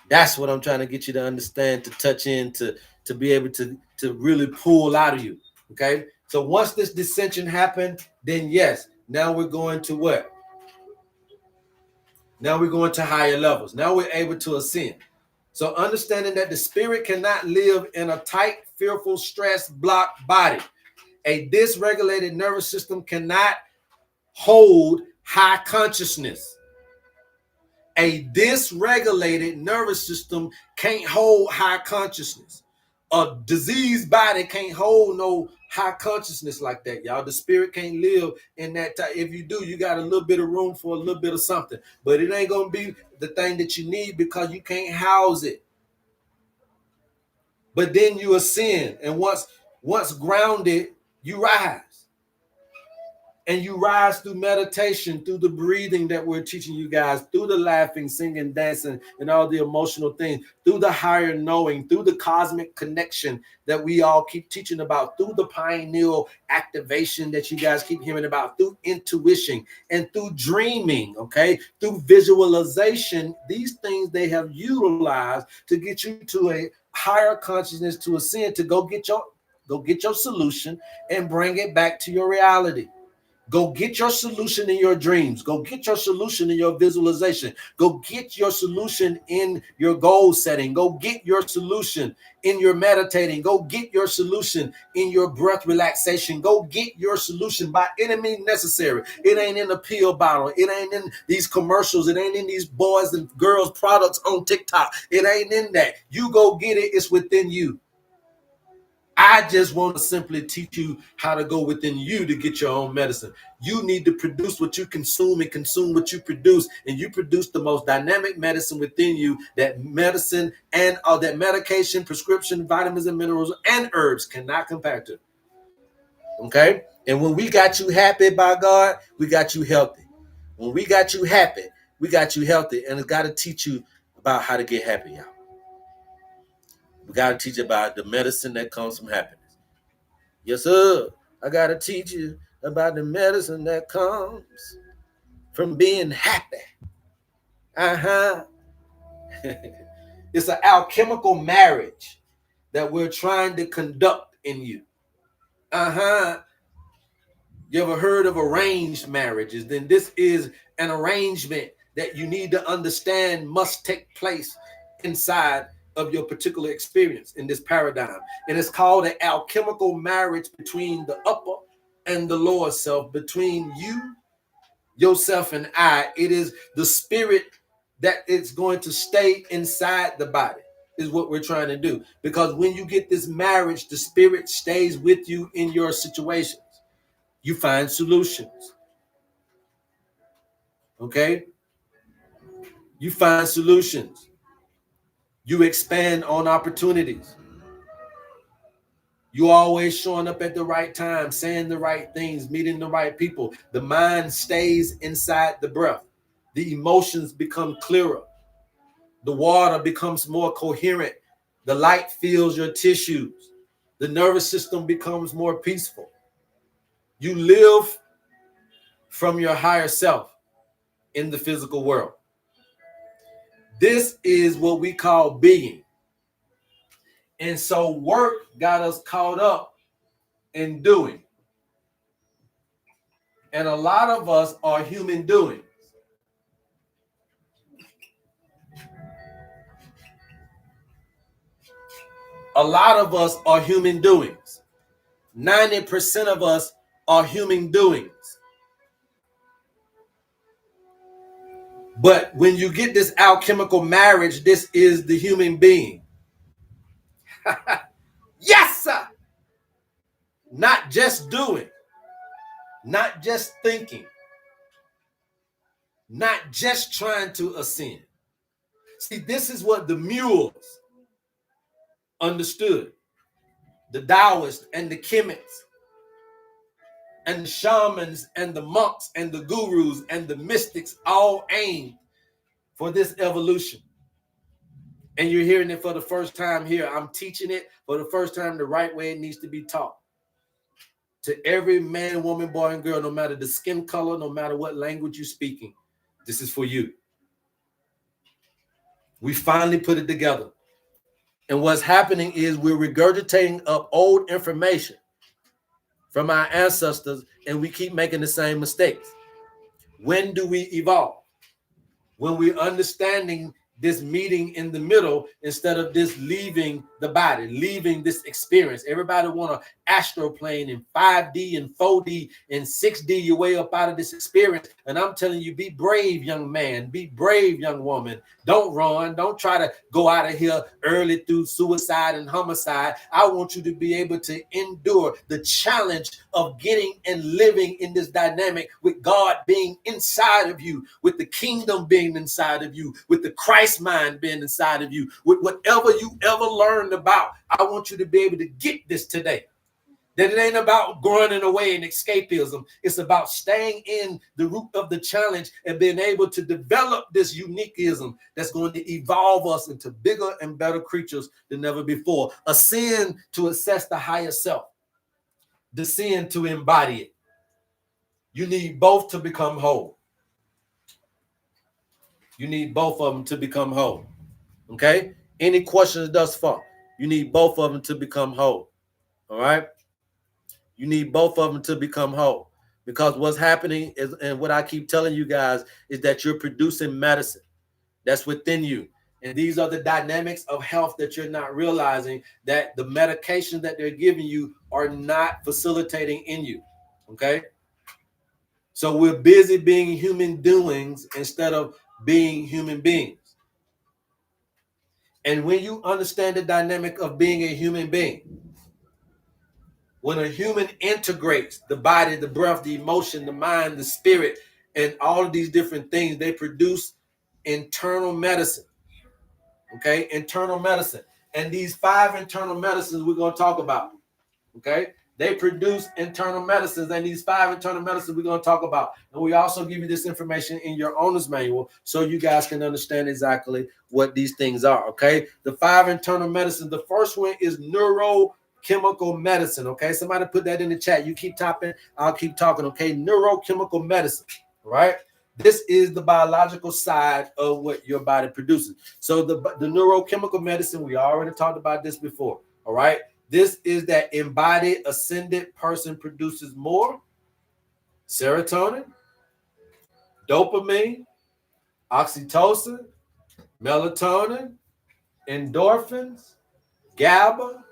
That's what I'm trying to get you to understand, to touch in, to be able to really pull out of you. Okay? So once this dissension happened, then yes, now we're going to what? Now we're going to higher levels. Now we're able to ascend. So understanding that the spirit cannot live in a tight, fearful, stress, blocked body. A dysregulated nervous system cannot hold high consciousness. A dysregulated nervous system can't hold high consciousness. A diseased body can't hold no high consciousness like that, y'all. The spirit can't live in that time. If you do, you got a little bit of room for a little bit of something, but it ain't gonna be the thing that you need, because you can't house it. But then you ascend, and once grounded, you rise. And you rise through meditation, through the breathing that we're teaching you guys, through the laughing, singing, dancing, and all the emotional things, through the higher knowing, through the cosmic connection that we all keep teaching about, through the pineal activation that you guys keep hearing about, through intuition, and through dreaming, okay, through visualization. These things they have utilized to get you to a higher consciousness, to ascend, to go get your solution and bring it back to your reality. Go get your solution in your dreams. Go get your solution in your visualization. Go get your solution in your goal setting. Go get your solution in your meditating. Go get your solution in your breath relaxation. Go get your solution by any means necessary. It ain't in a pill bottle. It ain't in these commercials. It ain't in these boys and girls products on TikTok. It ain't in that. You go get it. It's within you. I just want to simply teach you how to go within you to get your own medicine. You need to produce what you consume and consume what you produce. And you produce the most dynamic medicine within you, that medicine and that medication, prescription, vitamins and minerals and herbs cannot compare to. Okay? And when we got you happy, by God, we got you healthy. When we got you happy, we got you healthy. And it's got to teach you about how to get happy, y'all. We got to teach you about the medicine that comes from happiness. Yes, sir. I got to teach you about the medicine that comes from being happy. Uh-huh. It's an alchemical marriage that we're trying to conduct in you. Uh-huh. You ever heard of arranged marriages? Then this is an arrangement that you need to understand must take place inside of your particular experience in this paradigm. And it's called an alchemical marriage between the upper and the lower self, between you, yourself, and I. It is the spirit that is going to stay inside the body, is what we're trying to do. Because when you get this marriage, the spirit stays with you in your situations. You find solutions. Okay? You find solutions. You expand on opportunities. You always showing up at the right time, saying the right things, meeting the right people. The mind stays inside the breath. The emotions become clearer. The water becomes more coherent. The light fills your tissues. The nervous system becomes more peaceful. You live from your higher self in the physical world. This is what we call being. And so work got us caught up in doing. And a lot of us are human doings. A lot of us are human doings. 90% of us are human doings. But when you get this alchemical marriage, this is the human being. Yes, sir. Not just doing, not just thinking, not just trying to ascend. See, this is what the mules understood. The Taoists and the Kemet's and the shamans and the monks and the gurus and the mystics all aimed for this evolution. And you're hearing it for the first time here. I'm teaching it for the first time the right way it needs to be taught. To every man, woman, boy, and girl, no matter the skin color, no matter what language you're speaking, this is for you. We finally put it together. And what's happening is we're regurgitating up old information from our ancestors, and we keep making the same mistakes. When do we evolve? When we're understanding this meeting in the middle instead of this leaving the body, leaving this experience. Everybody want to astroplane in 5D and 4D and 6D your way up out of this experience. And I'm telling you, be brave, young man. Be brave, young woman. Don't run. Don't try to go out of here early through suicide and homicide. I want you to be able to endure the challenge of getting and living in this dynamic with God being inside of you, with the kingdom being inside of you, with the Christ mind being inside of you, with whatever you ever learned about. I want you to be able to get this today. That it ain't about running away and escapism. It's about staying in the root of the challenge and being able to develop this uniqueism that's going to evolve us into bigger and better creatures than never before. Ascend to assess the higher self. Descend to embody it. You need both to become whole. You need both of them to become whole. Okay? Any questions thus far? You need both of them to become whole. All right? You need both of them to become whole. Because what's happening is, and what I keep telling you guys, is that you're producing medicine that's within you. And these are the dynamics of health that you're not realizing, that the medications that they're giving you are not facilitating in you. Okay? So we're busy being human doings instead of being human beings. And when you understand the dynamic of being a human being, When a human integrates the body, the breath, the emotion, the mind, the spirit, and all of these different things, they produce internal medicine. Okay, internal medicine. And these 5 internal medicines we're going to talk about. Okay, they produce internal medicines, and these 5 internal medicines we're going to talk about. And we also give you this information in your owner's manual so you guys can understand exactly what these things are. Okay, the 5 internal medicines. The first one is neurochemical medicine. Okay, somebody put that in the chat. You keep typing, I'll keep talking. Okay, neurochemical medicine. Right. This is the biological side of what your body produces. So the neurochemical medicine, we already talked about this before. All right. This is that embodied ascendant person produces more serotonin, dopamine, oxytocin, melatonin, endorphins, GABA,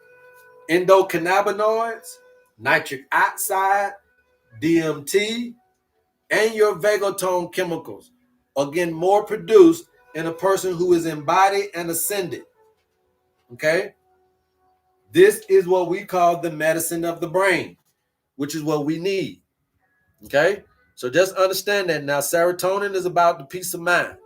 endocannabinoids, nitric oxide, DMT, and your vagotone chemicals. Again, more produced in a person who is embodied and ascended. Okay? This is what we call the medicine of the brain, which is what we need. Okay, so just understand that now. Serotonin is about the peace of mind.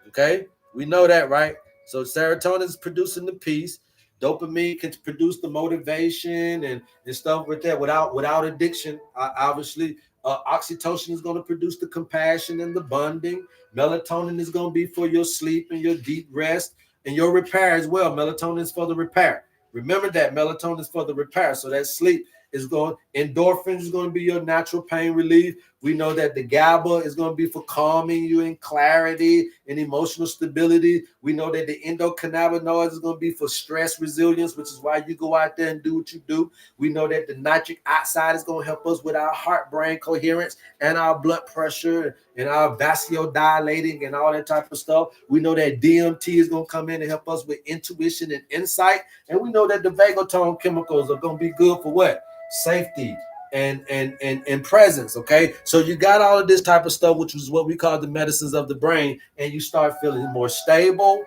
Okay, we know that, right? So serotonin is producing the peace. Dopamine can produce the motivation and stuff with that without addiction. Obviously, oxytocin is going to produce the compassion and the bonding. Melatonin is going to be for your sleep and your deep rest and your repair as well. Melatonin is for the repair. Remember that melatonin is for the repair. So that sleep is going. Endorphins is going to be your natural pain relief. We know that the GABA is going to be for calming you in clarity and emotional stability. We know that the endocannabinoids is going to be for stress resilience, which is why you go out there and do what you do. We know that the nitric oxide is going to help us with our heart-brain coherence and our blood pressure and our vasodilating and all that type of stuff. We know that DMT is going to come in and help us with intuition and insight. And we know that the vagotone chemicals are going to be good for what? Safety and presence. Okay, so you got all of this type of stuff, which is what we call the medicines of the brain, and you start feeling more stable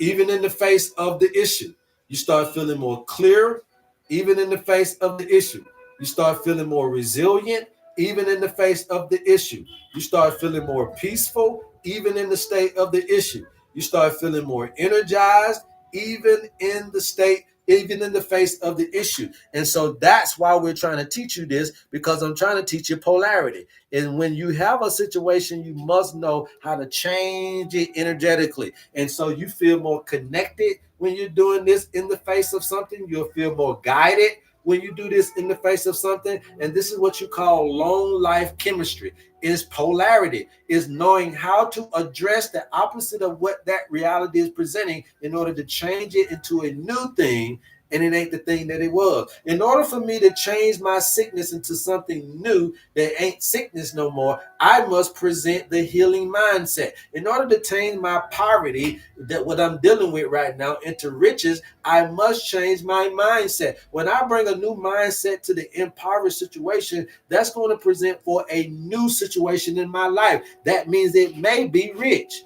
even in the face of the issue. You start feeling more clear even in the face of the issue. You start feeling more resilient even in the face of the issue. You start feeling more peaceful even in the state of the issue. You start feeling more energized even in the state, even in the face of the issue. And so that's why we're trying to teach you this, because I'm trying to teach you polarity. And when you have a situation, you must know how to change it energetically. And so you feel more connected when you're doing this in the face of something. You'll feel more guided when you do this in the face of something. And this is what you call long life chemistry. Is polarity, is knowing how to address the opposite of what that reality is presenting in order to change it into a new thing, and it ain't the thing that it was. In order for me to change my sickness into something new that ain't sickness no more, I must present the healing mindset. In order to change my poverty, that what I'm dealing with right now, into riches, I must change my mindset. When I bring a new mindset to the impoverished situation, that's going to present for a new situation in my life. That means it may be rich.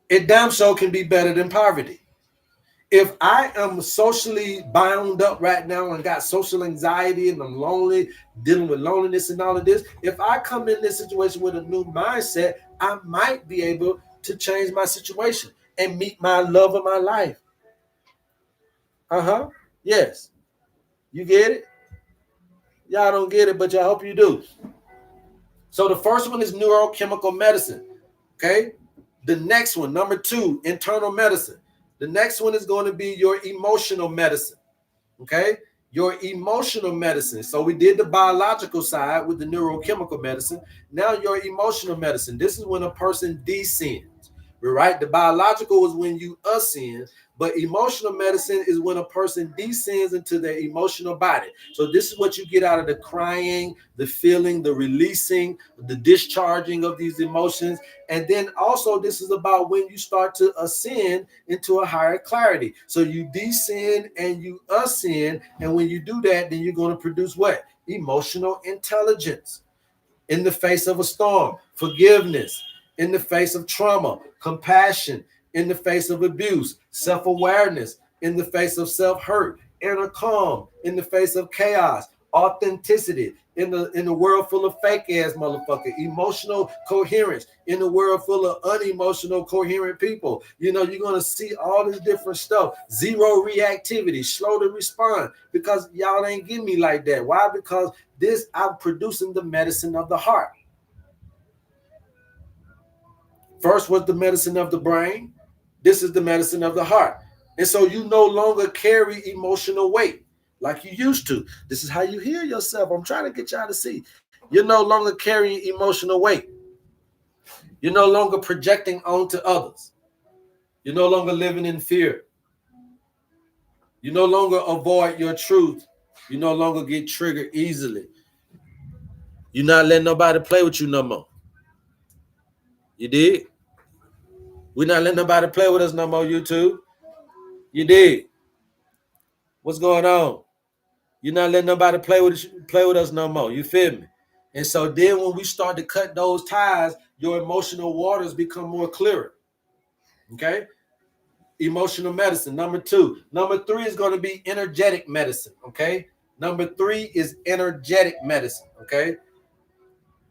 It damn sure can be better than poverty. If I am socially bound up right now and got social anxiety and I'm lonely, dealing with loneliness and all of this, if I come in this situation with a new mindset, I might be able to change my situation and meet my love of my life. Yes. You get it? Y'all don't get it, but I hope you do. So the first one is neurochemical medicine. Okay. The next one, number 2, internal medicine. The next one is going to be your emotional medicine. Okay, your emotional medicine. So we did the biological side with the neurochemical medicine. Now your emotional medicine. This is when a person descends. Right? The biological is when you ascend, but emotional medicine is when a person descends into their emotional body. So this is what you get out of the crying, the feeling, the releasing, the discharging of these emotions. And then also this is about when you start to ascend into a higher clarity. So you descend and you ascend. And when you do that, then you're going to produce what? Emotional intelligence in the face of a storm, forgiveness in the face of trauma, compassion in the face of abuse, self-awareness in the face of self-hurt, inner calm in the face of chaos, authenticity in the world full of fake ass motherfucker, emotional coherence in the world full of unemotional coherent people. You know, you're gonna see all this different stuff. Zero reactivity, slow to respond, because y'all ain't getting me like that. Why? Because this, I'm producing the medicine of the heart. First was the medicine of the brain. This is the medicine of the heart. And so you no longer carry emotional weight like you used to. This is how you heal yourself. I'm trying to get y'all to see. You're no longer carrying emotional weight. You're no longer projecting onto others. You're no longer living in fear. You no longer avoid your truth. You no longer get triggered easily. You're not letting nobody play with you no more. You did? We're not letting nobody play with us no more, YouTube. You did. What's going on? You're not letting nobody play with us no more. You feel me? And so then when we start to cut those ties, your emotional waters become more clearer. Okay? Emotional medicine, number 2. Number 3 is going to be energetic medicine. Okay? Number 3 is energetic medicine. Okay?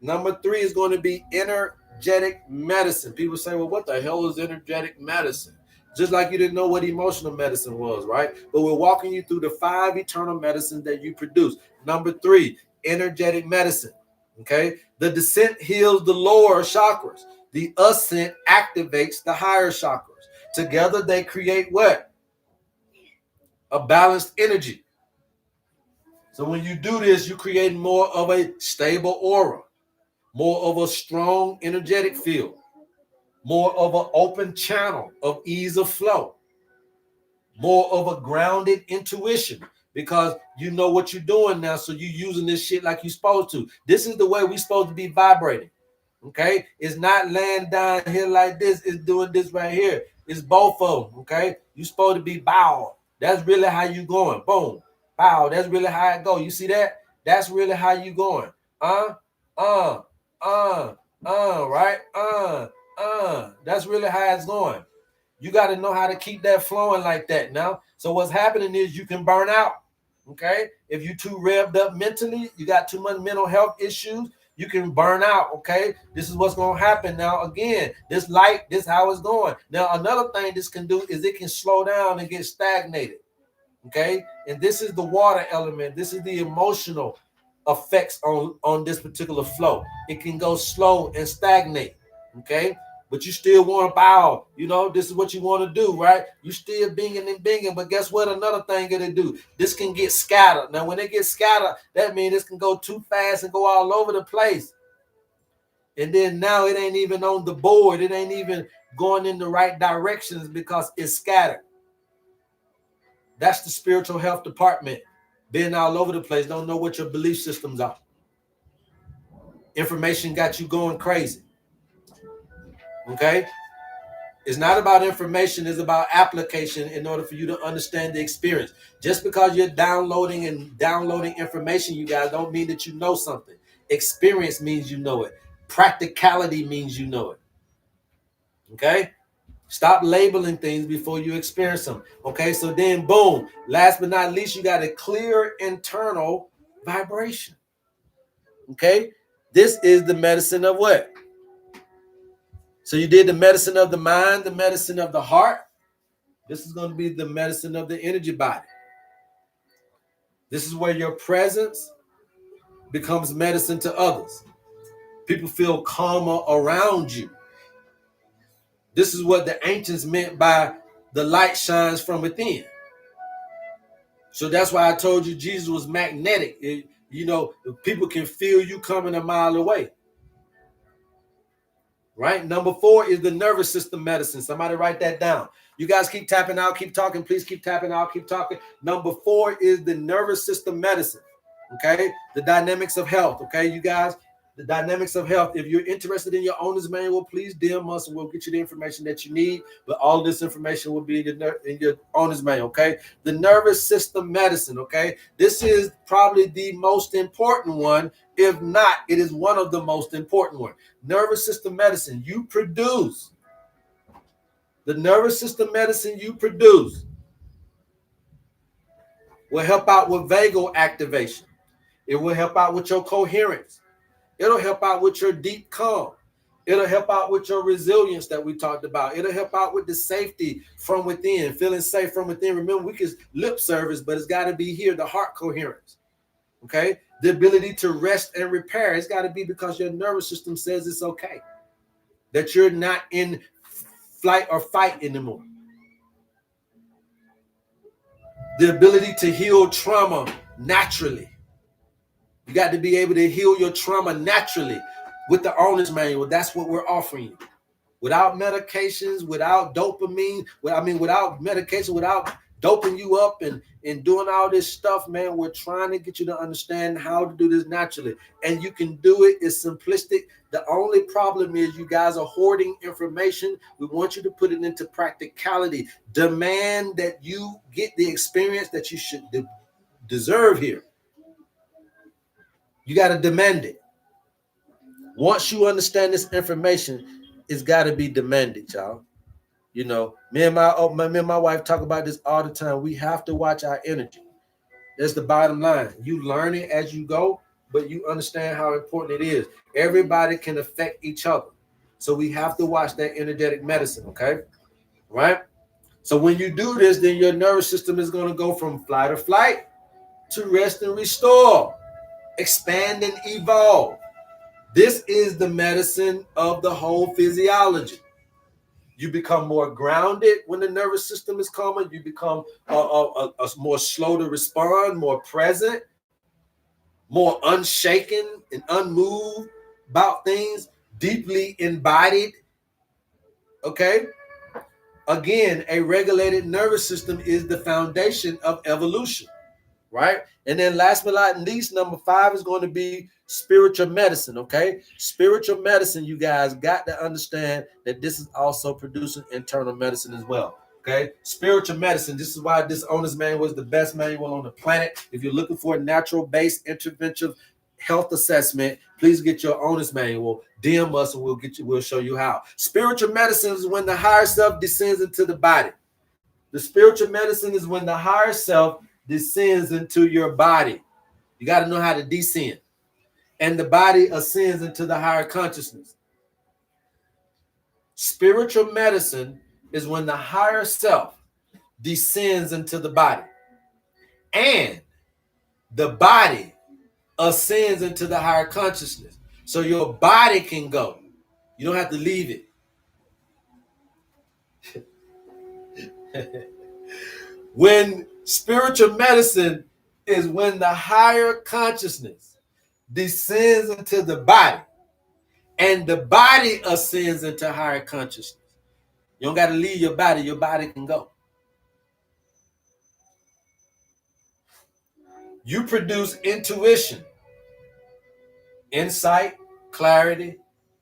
Number 3 is going to be energetic medicine. People say, well, what the hell is energetic medicine? Just like you didn't know what emotional medicine was, right? But we're walking you through the 5 eternal medicines that you produce. Number 3, energetic medicine. Okay? The descent heals the lower chakras. The ascent activates the higher chakras. Together they create what? A balanced energy. So when you do this, you create more of a stable aura, more of a strong energetic field, more of an open channel of ease of flow, more of a grounded intuition, because you know what you're doing now, so you're using this shit like you're supposed to. This is the way we're supposed to be vibrating. Okay, it's not laying down here like this, it's doing this right here. It's both of them. Okay, you're supposed to be bow. That's really how you going. Boom, bow. That's really how it go. You see that? That's really how you going. uh uh uh right. That's really how it's going. You got to know how to keep that flowing like that now. So what's happening is you can burn out. Okay, if you're too revved up mentally, you got too much mental health issues, you can burn out. Okay, this is what's going to happen. Now again, this light, this how it's going. Now another thing this can do is it can slow down and get stagnated. Okay, and this is the water element. This is the emotional effects on this particular flow. It can go slow and stagnate. Okay, but you still want to bow. You know, this is what you want to do, right? You still binging and binging, but guess what? Another thing it'll do, this can get scattered. Now when it gets scattered, that means this can go too fast and go all over the place. And then now it ain't even on the board. It ain't even going in the right directions because it's scattered. That's the spiritual health department being all over the place. Don't know what your belief systems are. Information got you going crazy. Okay? It's not about information, it's about application in order for you to understand the experience. Just because you're downloading information, you guys, don't mean that you know something. Experience means you know it. Practicality means you know it. Okay? Stop labeling things before you experience them. Okay, so then boom, last but not least, you got a clear internal vibration. Okay, this is the medicine of what? So you did the medicine of the mind, the medicine of the heart. This is going to be the medicine of the energy body. This is where your presence becomes medicine to others. People feel calmer around you. This is what the ancients meant by the light shines from within. So that's why I told you Jesus was magnetic. You know, people can feel you coming a mile away. Right? Number 4 is the nervous system medicine. Somebody write that down. You guys keep tapping out, keep talking. Please keep tapping out, keep talking. Number 4 is the nervous system medicine. Okay? The dynamics of health. Okay, you guys? The dynamics of health. If you're interested in your owner's manual, please DM us and we'll get you the information that you need. But all of this information will be in your owner's manual. Okay? The nervous system medicine. Okay? This is probably the most important one. If not, it is one of the most important ones. Nervous system medicine. You produce. The nervous system medicine you produce will help out with vagal activation. It will help out with your coherence. It'll help out with your deep calm. It'll help out with your resilience that we talked about. It'll help out with the safety from within, feeling safe from within. Remember, we can lip service, but it's got to be here, the heart coherence. Okay? The ability to rest and repair. It's got to be because your nervous system says it's okay, that you're not in flight or fight anymore. The ability to heal trauma naturally. You got to be able to heal your trauma naturally with the owner's manual. That's what we're offering you. Without medications, without dopamine, without medication, without doping you up and doing all this stuff, man. We're trying to get you to understand how to do this naturally. And you can do it. It's simplistic. The only problem is you guys are hoarding information. We want you to put it into practicality. Demand that you get the experience that you should deserve here. You got to demand it. Once you understand this information, it's got to be demanded, y'all. You know, me and my wife talk about this all the time. We have to watch our energy. That's the bottom line. You learn it as you go, but you understand how important it is. Everybody can affect each other. So we have to watch that energetic medicine, okay? Right? So when you do this, then your nervous system is going to go from flight or flight to rest and restore, expand and evolve. This is the medicine of the whole physiology. You become more grounded when the nervous system is calmer. You become more slow to respond, more present, more unshaken and unmoved about things, deeply embodied. Okay? Again, a regulated nervous system is the foundation of evolution, right? And then last but not least, number 5 is going to be spiritual medicine, okay? Spiritual medicine, you guys got to understand that this is also producing internal medicine as well, okay? Spiritual medicine, this is why this owner's manual is the best manual on the planet. If you're looking for a natural-based intervention health assessment, please get your owner's manual. DM us and we'll show you how. Spiritual medicine is when the higher self descends into the body. The spiritual medicine is when the higher self descends into your body. You got to know how to descend. And the body ascends into the higher consciousness. Spiritual medicine is when the higher self descends into the body. And the body ascends into the higher consciousness. So your body can go. You don't have to leave it. When spiritual medicine is when the higher consciousness descends into the body and the body ascends into higher consciousness. You don't got to leave your body can go. You produce intuition, insight, clarity,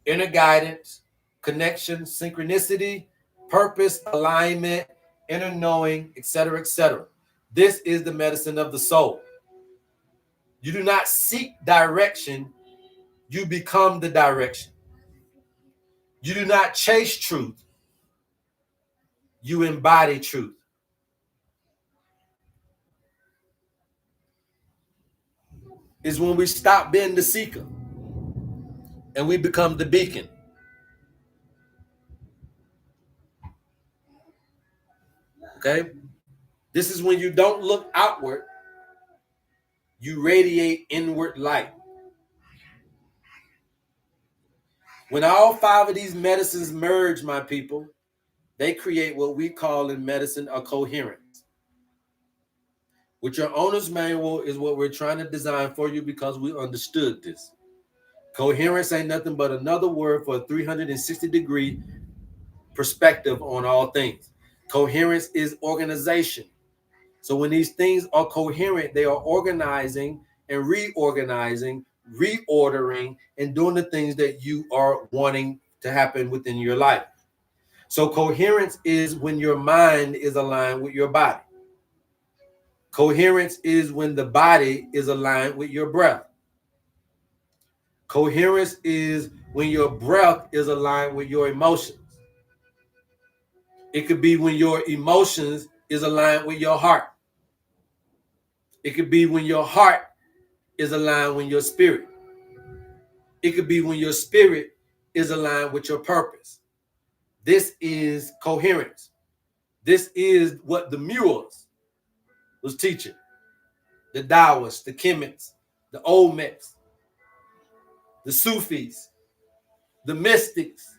inner guidance, connection, synchronicity, purpose, alignment, inner knowing, etc., etc. This is the medicine of the soul. You do not seek direction, you become the direction. You do not chase truth, you embody truth. Is when we stop being the seeker and we become the beacon. Okay? This is when you don't look outward, you radiate inward light. When all 5 of these medicines merge, my people, they create what we call in medicine a coherence. With your owner's manual is what we're trying to design for you because we understood this. Coherence ain't nothing but another word for a 360-degree perspective on all things. Coherence is organization. So when these things are coherent, they are organizing and reorganizing, reordering, and doing the things that you are wanting to happen within your life. So coherence is when your mind is aligned with your body. Coherence is when the body is aligned with your breath. Coherence is when your breath is aligned with your emotions. It could be when your emotions is aligned with your heart. It could be when your heart is aligned with your spirit. It could be when your spirit is aligned with your purpose. This is coherence. This is what the Muers was teaching. The Taoists, the Kemetes, the Olmecs, the Sufis, the mystics.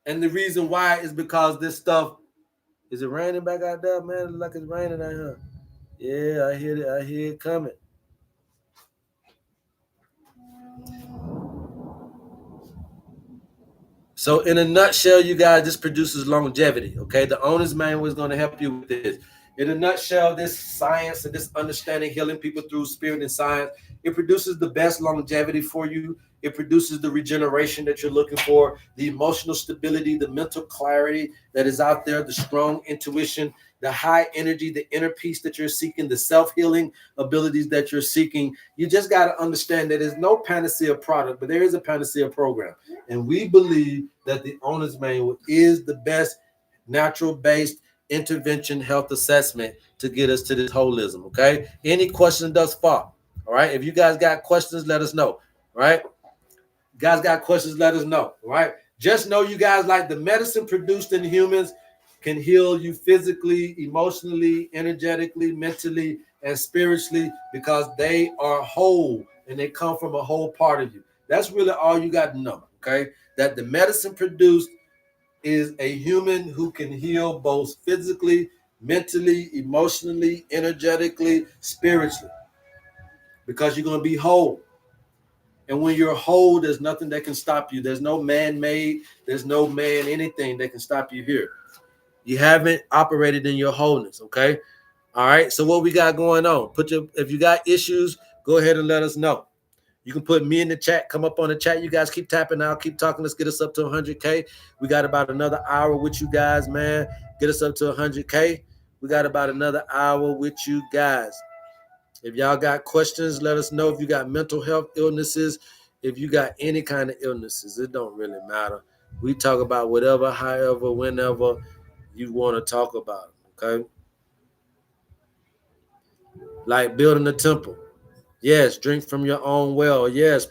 And the reason why is because this stuff, is it raining back out there, man? It looks like it's raining out here. Yeah, I hear it. I hear it coming. So in a nutshell, you guys, this produces longevity. Okay, the owner's manual is going to help you with this. In a nutshell, this science and this understanding, healing people through spirit and science, it produces the best longevity for you. It produces the regeneration that you're looking for, the emotional stability, the mental clarity that is out there, the strong intuition, the high energy, the inner peace that you're seeking, the self-healing abilities that you're seeking. You just got to understand that there's no panacea product, but there is a panacea program. And we believe that the owner's manual is the best natural-based intervention health assessment to get us to this holism. Okay. Any questions thus far? All right. If you guys got questions, let us know. All right. You guys got questions, let us know. All right. Just know, you guys, like the medicine produced in humans can heal you physically, emotionally, energetically, mentally, and spiritually, because they are whole and they come from a whole part of you. That's really all you got to know. Okay. That the medicine produced is a human who can heal both physically, mentally, emotionally, energetically, spiritually, because you're going to be whole. And when you're whole, there's nothing that can stop you. There's no man-made, there's no man anything that can stop you here. You haven't operated in your wholeness, okay? All right, so what we got going on? If you got issues, go ahead and let us know. You can put me in the chat, come up on the chat. You guys keep tapping out, keep talking. Let's get us up to 100K. We got about another hour with you guys, man. Get us up to 100K. We got about another hour with you guys. If y'all got questions, let us know. If you got mental health illnesses, if you got any kind of illnesses, it don't really matter. We talk about whatever, however, whenever you want to talk about it, okay? Like building a temple. Yes, drink from your own well. Yes,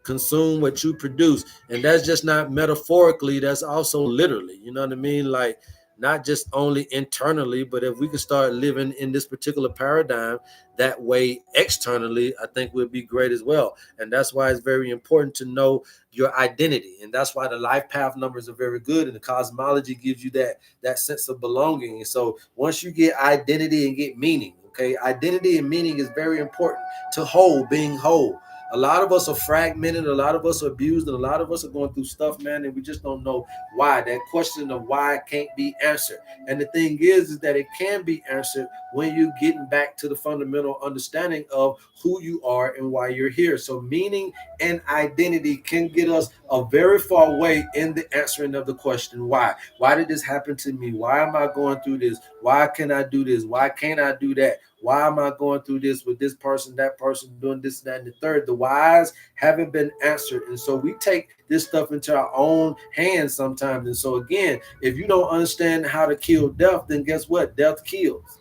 consume what you produce. And that's just not metaphorically, that's also literally. You know what I mean? Like, not just only internally, but if we can start living in this particular paradigm that way externally, I think would be great as well. And that's why it's very important to know your identity. And that's why the life path numbers are very good. And the cosmology gives you that sense of belonging. And so once you get identity and get meaning, okay, identity and meaning is very important to being whole. A lot of us are fragmented, a lot of us are abused, and a lot of us are going through stuff, man, and we just don't know why. That question of why can't be answered. And the thing is that it can be answered when you're getting back to the fundamental understanding of who you are and why you're here. So meaning and identity can get us a very far way in the answering of the question, why? Why did this happen to me? Why am I going through this? Why can I do this? Why can't I do that? Why am I going through this with this person, that person, doing this, that, and the third? The whys haven't been answered. And so we take this stuff into our own hands sometimes. And so again, if you don't understand how to kill death, then guess what? Death kills.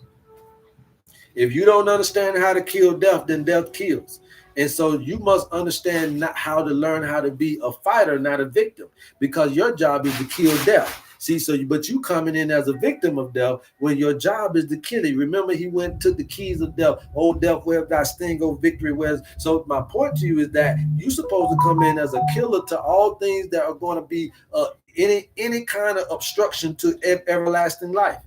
If you don't understand how to kill death, then death kills. And so you must understand not how to learn how to be a fighter, not a victim, because your job is to kill death. See, but you coming in as a victim of death when your job is to kill it. Remember, he went and took the keys of death. Oh, death, where thy sting, oh, victory, where's. So my point to you is that you're supposed to come in as a killer to all things that are going to be any kind of obstruction to everlasting life.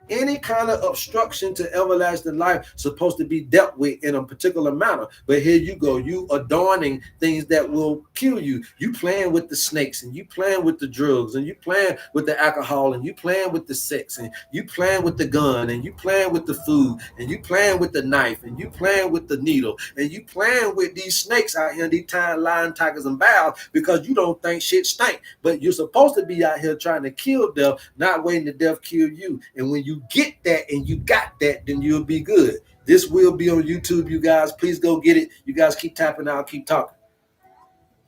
Any kind of obstruction to everlasting life supposed to be dealt with in a particular manner. But here you go, you adorning things that will kill you. You playing with the snakes, and you playing with the drugs, and you playing with the alcohol, and you playing with the sex, and you playing with the gun, and you playing with the food, and you playing with the knife, and you playing with the needle, and you playing with these snakes out here, these lion, tigers, and bears, because you don't think shit stink. But you're supposed to be out here trying to kill death, not waiting to death kill you. And when you get that and you got that, then you'll be good. This will be on YouTube, you guys. Please go get it. You guys keep tapping out, keep talking.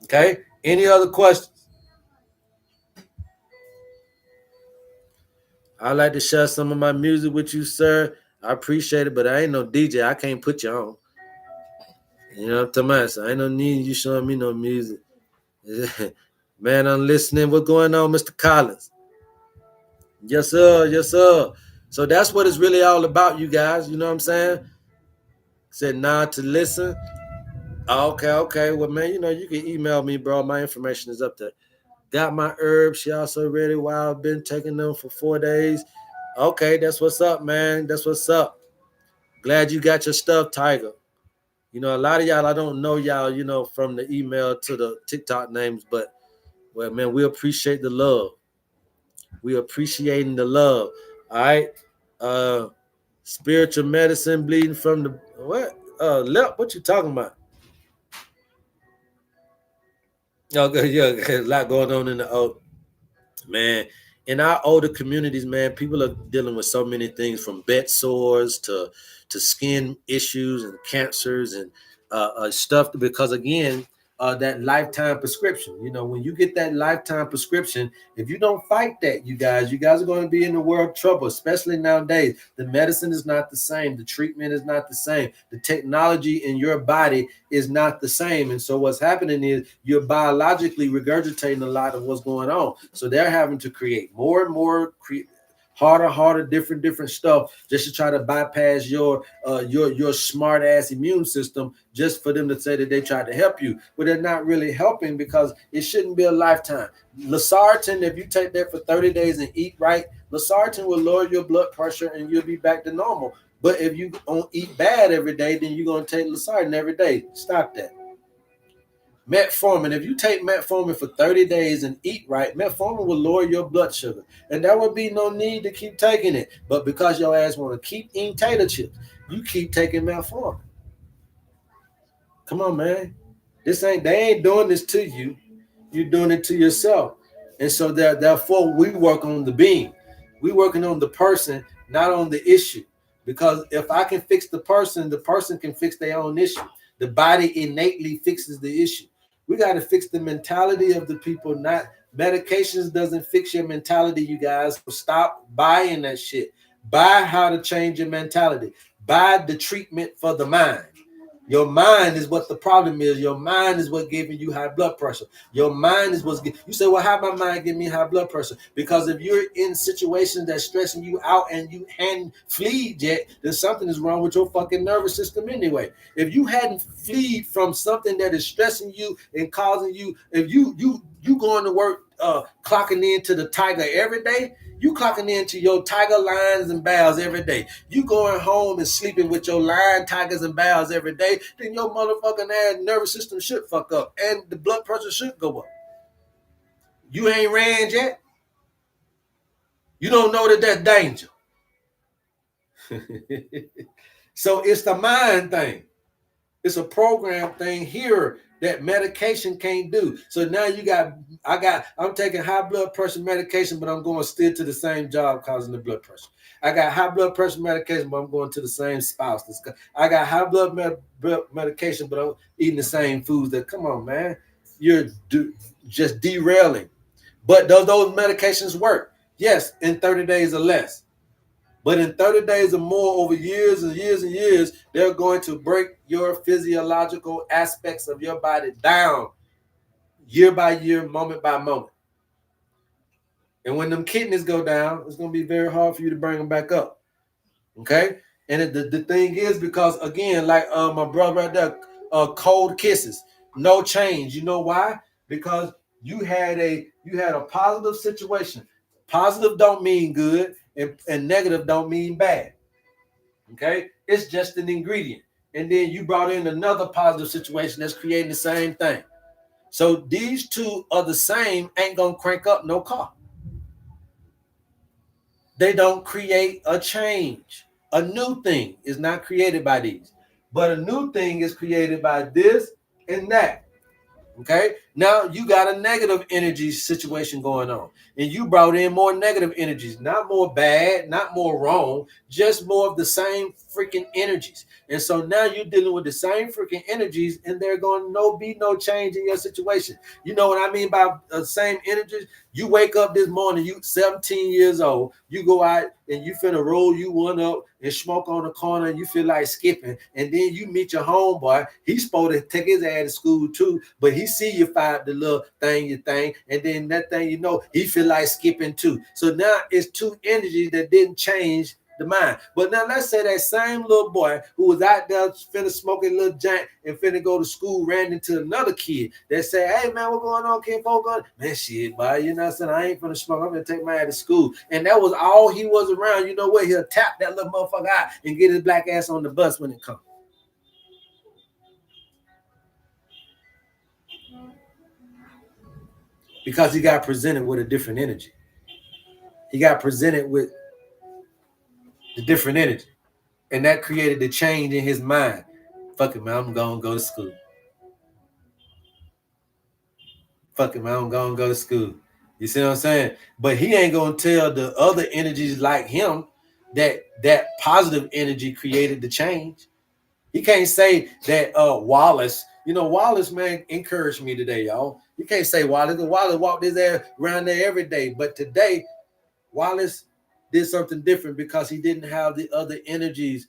Okay? Any other questions? I like to share some of my music with you, sir. I appreciate it, but I ain't no DJ. I can't put you on. You know what I'm talking about? So I ain't no need you showing me no music. Man, I'm listening. What's going on, Mr. Collins? Yes, sir. Yes, sir. So that's what it's really all about, you guys. You know what I'm saying? Said nah to listen. Oh, okay, okay. Well, man, you can email me, bro. My information is up there. Got my herbs. She also ready while I've been taking them for 4 days. Okay, that's what's up, man. That's what's up. Glad you got your stuff, Tiger. A lot of y'all, I don't know y'all, from the email to the TikTok names, but well, man, we appreciate the love. We appreciating the love. All right. Uh spiritual medicine bleeding from the what? Lep, what you talking about? Okay, yeah, a lot going on in the man, in our older communities, man, people are dealing with so many things from bed sores to skin issues and cancers and stuff because again, that lifetime prescription. When you get that lifetime prescription, if you don't fight that, you guys are going to be in the world trouble, especially nowadays. The medicine is not the same. The treatment is not the same. The technology in your body is not the same. And so what's happening is you're biologically regurgitating a lot of what's going on. So they're having to create more and more harder, different stuff just to try to bypass your smart ass immune system just for them to say that they tried to help you. But they're not really helping because it shouldn't be a lifetime. Losartan, if you take that for 30 days and eat right, Losartan will lower your blood pressure and you'll be back to normal. But if you don't eat bad every day, then you're going to take Losartan every day. Stop that. Metformin, if you take metformin for 30 days and eat right, metformin will lower your blood sugar. And there would be no need to keep taking it. But because your ass want to keep eating tater chips, you keep taking metformin. Come on, man. They ain't doing this to you. You're doing it to yourself. And so therefore, we work on the being. We working on the person, not on the issue. Because if I can fix the person can fix their own issue. The body innately fixes the issue. We got to fix the mentality of the people, not medications doesn't fix your mentality, you guys. Stop buying that shit. Buy how to change your mentality. Buy the treatment for the mind. Your mind is what the problem is. Your mind is what giving you high blood pressure. Your mind is what's you say, well, how my mind give me high blood pressure? Because if you're in situations that's stressing you out and you hadn't fleed yet, then something is wrong with your fucking nervous system anyway. If you hadn't fleed from something that is stressing you and causing you, if you going to work clocking into the tiger every day, you clocking into your tiger lions and bears every day. You going home and sleeping with your lion, tigers, and bears every day, then your motherfucking ass nervous system should fuck up and the blood pressure should go up. You ain't ran yet. You don't know that that's danger. So it's the mind thing. It's a program thing here that medication can't do. So now I'm taking high blood pressure medication, but I'm going still to the same job causing the blood pressure. I got high blood pressure medication, but I'm going to the same spouse. I got high blood medication, but I'm eating the same foods. Come on, man. You're just derailing. But does those medications work? Yes, in 30 days or less. But in 30 days or more, over years and years and years, they're going to break your physiological aspects of your body down year by year, moment by moment. And when them kidneys go down, it's going to be very hard for you to bring them back up. Okay? And the thing is, because again, like my brother right there, cold kisses, no change. You know why? Because you had a positive situation. Positive don't mean good, and negative don't mean bad. Okay, it's just an ingredient. And then you brought in another positive situation that's creating the same thing. So these two are the same, ain't gonna crank up no car. They don't create a change. A new thing is not created by these, but a new thing is created by this and that. Okay, Now you got a negative energy situation going on, and you brought in more negative energies, not more bad, not more wrong, just more of the same freaking energies. And so now you're dealing with the same freaking energies, and there going to be no change in your situation. You know what I mean by the same energies? You wake up this morning, you 17 years old, you go out and you finna roll you one up and smoke on the corner, and you feel like skipping, and then you meet your homeboy. He's supposed to take his ass to school too, but he see you find the little thing, and then that thing, he feel like skipping too. So now it's two energies that didn't change the mind. But now let's say that same little boy who was out there finna smoking a little joint and finna go to school ran into another kid that say, "Hey man, what going on, kid? Folk on?" Man, shit, boy, you know what I'm saying? I ain't finna smoke. I'm gonna take my ass to school. And that was all he was around. You know what? He'll tap that little motherfucker out and get his black ass on the bus when it comes. Because he got presented with a different energy. He got presented with the different energy. And that created the change in his mind. Fuck it, man, I'm gonna go to school. Fuck it, man, I'm gonna go to school. You see what I'm saying? But he ain't gonna tell the other energies like him that positive energy created the change. He can't say that Wallace, Wallace, man, encouraged me today, y'all. You can't say Wallace. Wallace walked his ass around there every day. But today, Wallace did something different because he didn't have the other energies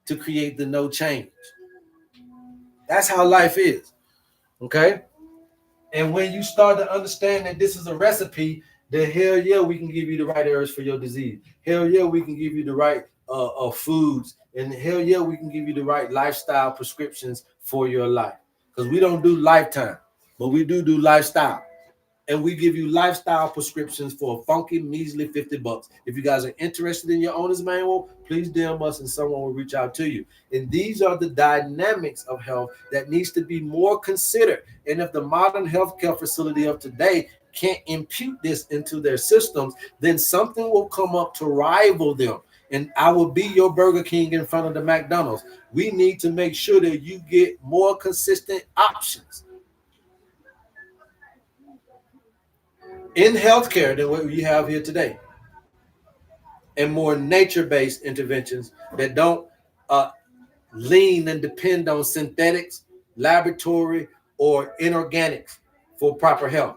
to create the no change. That's how life is. Okay? And when you start to understand that this is a recipe, then hell yeah, we can give you the right herbs for your disease. Hell yeah, we can give you the right foods. And hell yeah, we can give you the right lifestyle prescriptions for your life. Because we don't do lifetime, but we do lifestyle. And we give you lifestyle prescriptions for a funky, measly $50. If you guys are interested in your owner's manual, please DM us and someone will reach out to you. And these are the dynamics of health that needs to be more considered. And if the modern healthcare facility of today can't impute this into their systems, then something will come up to rival them. And I will be your Burger King in front of the McDonald's. We need to make sure that you get more consistent options in healthcare than what we have here today, and more nature-based interventions that don't lean and depend on synthetics, laboratory, or inorganics for proper health.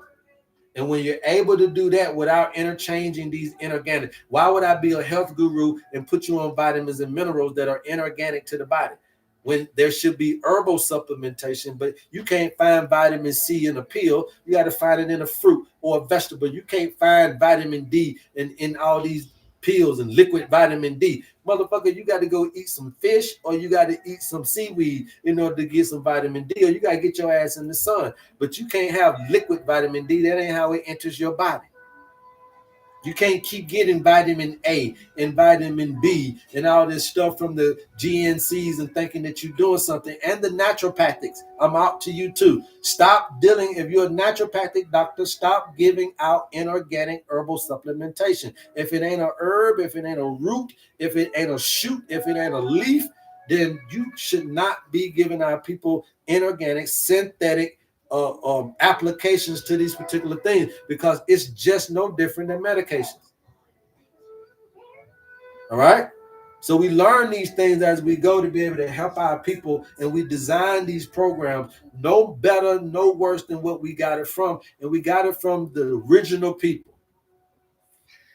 And when you're able to do that without interchanging these inorganic, why would I be a health guru and put you on vitamins and minerals that are inorganic to the body? When there should be herbal supplementation, but you can't find vitamin C in a pill. You got to find it in a fruit or a vegetable. You can't find vitamin D in all these pills and liquid vitamin D. Motherfucker, you got to go eat some fish or you got to eat some seaweed in order to get some vitamin D, or you got to get your ass in the sun. But you can't have liquid vitamin D. That ain't how it enters your body. You can't keep getting vitamin A and vitamin B and all this stuff from the GNCs and thinking that you're doing something. And the naturopathics, I'm out to you too. Stop dealing, if you're a naturopathic doctor, stop giving out inorganic herbal supplementation. If it ain't a herb, if it ain't a root, if it ain't a shoot, if it ain't a leaf, then you should not be giving our people inorganic, synthetic applications to these particular things, because it's just no different than medications. All right. So we learn these things as we go to be able to help our people, and we design these programs no better, no worse than what we got it from. And we got it from the original people.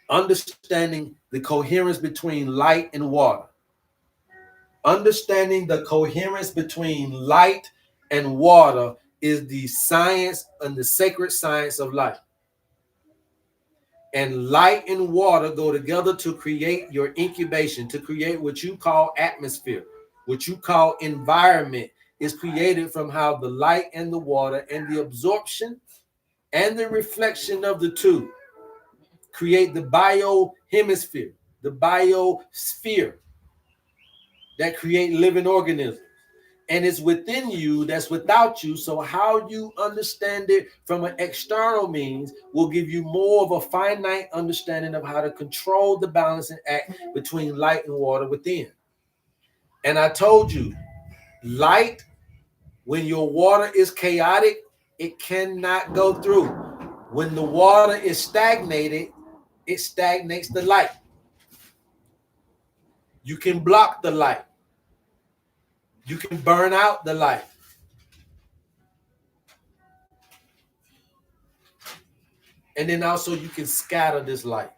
Understanding the coherence between light and water. Understanding the coherence between light and water is the science and the sacred science of life. And light and water go together to create your incubation, to create what you call atmosphere, what you call environment is created from how the light and the water and the absorption and the reflection of the two create the biohemisphere, the biosphere that create living organisms. And it's within you, that's without you. So how you understand it from an external means will give you more of a finite understanding of how to control the balancing act between light and water within. And I told you, light, when your water is chaotic, It cannot go through. When the water is stagnated, it stagnates the light. You can block the light. You can burn out the light. And then also you can scatter this light.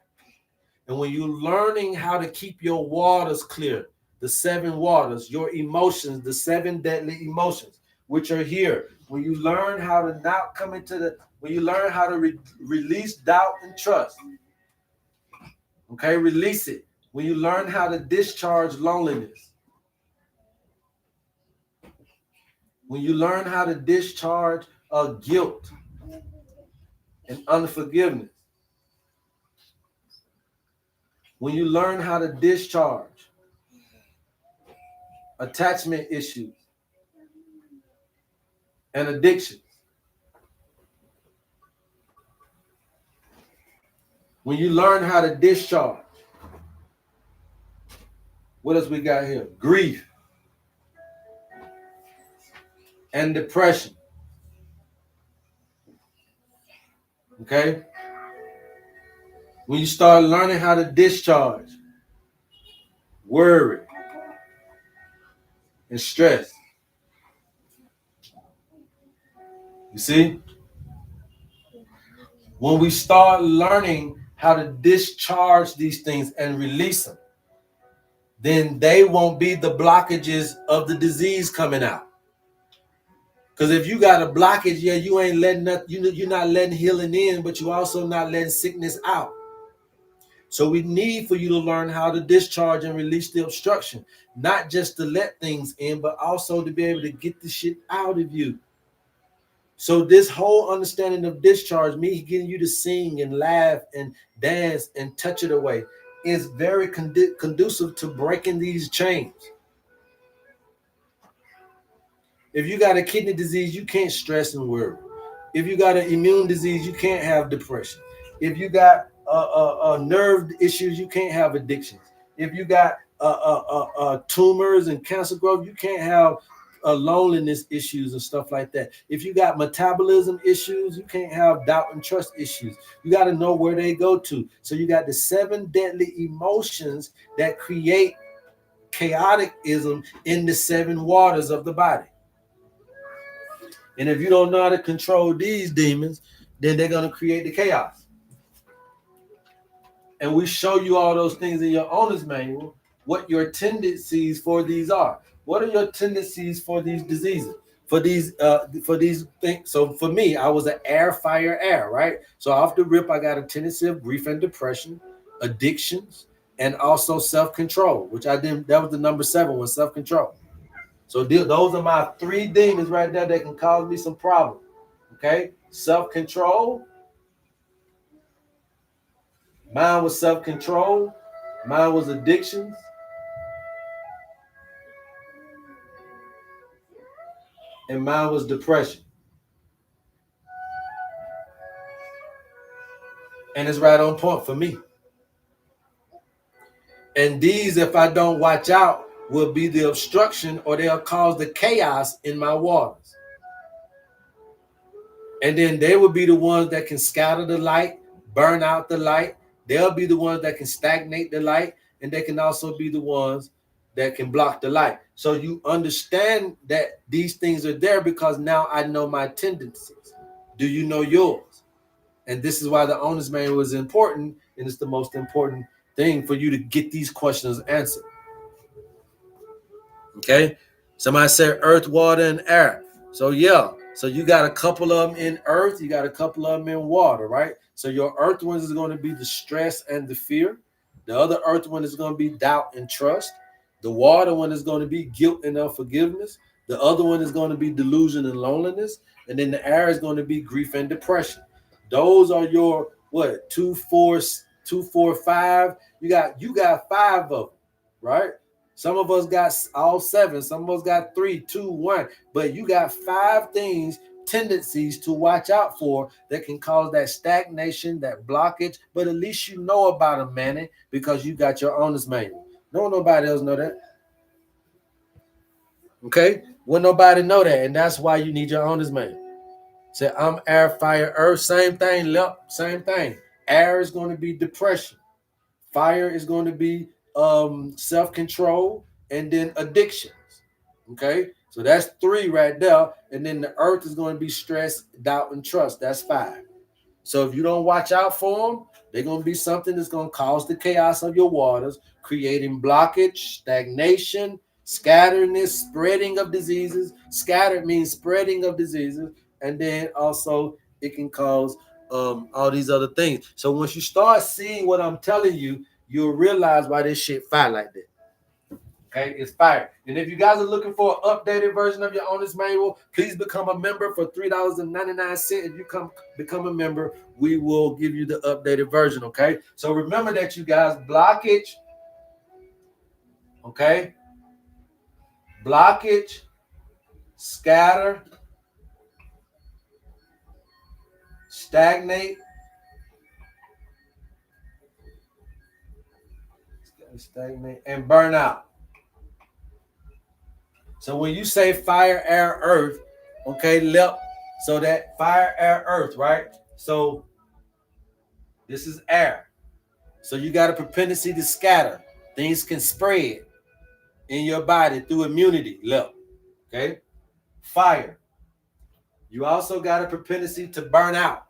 And when you're learning how to keep your waters clear, the 7 waters, your emotions, the 7 deadly emotions, which are here. When you learn how to not come into when you learn how to release doubt and trust, okay, release it. When you learn how to discharge loneliness, when you learn how to discharge guilt and unforgiveness, when you learn how to discharge attachment issues and addictions, when you learn how to discharge, what else we got here? Grief and depression. Okay? When you start learning how to discharge worry and stress. You see? When we start learning how to discharge these things and release them, then they won't be the blockages of the disease coming out. Because if you got a blockage, yeah, you ain't letting nothing, you're not letting healing in, but you also not letting sickness out. So we need for you to learn how to discharge and release the obstruction, not just to let things in, but also to be able to get the shit out of you. So this whole understanding of discharge, me getting you to sing and laugh and dance and touch it away, is very conducive to breaking these chains. If you got a kidney disease, you can't stress and worry. If you got an immune disease, you can't have depression. If you got nerve issues, you can't have addictions. If you got tumors and cancer growth, you can't have loneliness issues and stuff like that. If you got metabolism issues, you can't have doubt and trust issues. You got to know where they go to. So you got the 7 deadly emotions that create chaoticism in the 7 waters of the body. And if you don't know how to control these demons, then they're going to create the chaos. And we show you all those things in your owner's manual, what your tendencies for these are. What are your tendencies for these diseases? For these things. So for me, I was an air, fire, air, right? So off the rip, I got a tendency of grief and depression, addictions, and also self-control, which I did. That was the number 7 was self-control. So those are my 3 demons right there that can cause me some problems. Okay, self-control. Mine was self-control. Mine was addictions. And mine was depression. And it's right on point for me. And these, if I don't watch out, will be the obstruction, or they'll cause the chaos in my waters. And then they will be the ones that can scatter the light, burn out the light. They'll be the ones that can stagnate the light, and they can also be the ones that can block the light. So you understand that these things are there because now I know my tendencies. Do you know yours? And this is why the owner's manual is important, and it's the most important thing for you to get these questions answered. Okay? Somebody said earth, water, and air. So yeah, so you got a couple of them in earth, you got a couple of them in water, right? So your earth ones is going to be the stress and the fear. The other earth one is going to be doubt and trust. The water one is going to be guilt and unforgiveness. The other one is going to be delusion and loneliness. And then the air is going to be grief and depression. Those are your what? 2, 4, 2, 4, 5. You got 5 of them, right? Some of us got all 7. Some of us got 3, 2, 1. But you got 5 things, tendencies to watch out for that can cause that stagnation, that blockage. But at least you know about them, Manny, because you got your owner's manual. No, nobody else know that. Okay? Well, nobody know that, and that's why you need your owner's manual. Say, I'm air, fire, earth. Same thing, same thing. Air is going to be depression. Fire is going to be self-control, and then addictions. Okay, so that's 3 right there. And then the earth is going to be stress, doubt, and trust. That's 5. So if you don't watch out for them, they're going to be something that's going to cause the chaos of your waters, creating blockage, stagnation, scatterness, spreading of diseases. Scattered means spreading of diseases. And then also it can cause all these other things. So once you start seeing what I'm telling you, you'll realize why this shit fire like that. Okay, it's fire. And if you guys are looking for an updated version of your owner's manual, please become a member for $3.99. If you become a member, we will give you the updated version. Okay, so remember that, you guys, blockage. Okay, blockage, scatter, stagnate, and burn out. So when you say fire, air, earth, okay, so that fire, air, earth, right? So this is air. So you got a propensity to scatter. Things can spread in your body through immunity, okay? Fire. You also got a propensity to burn out.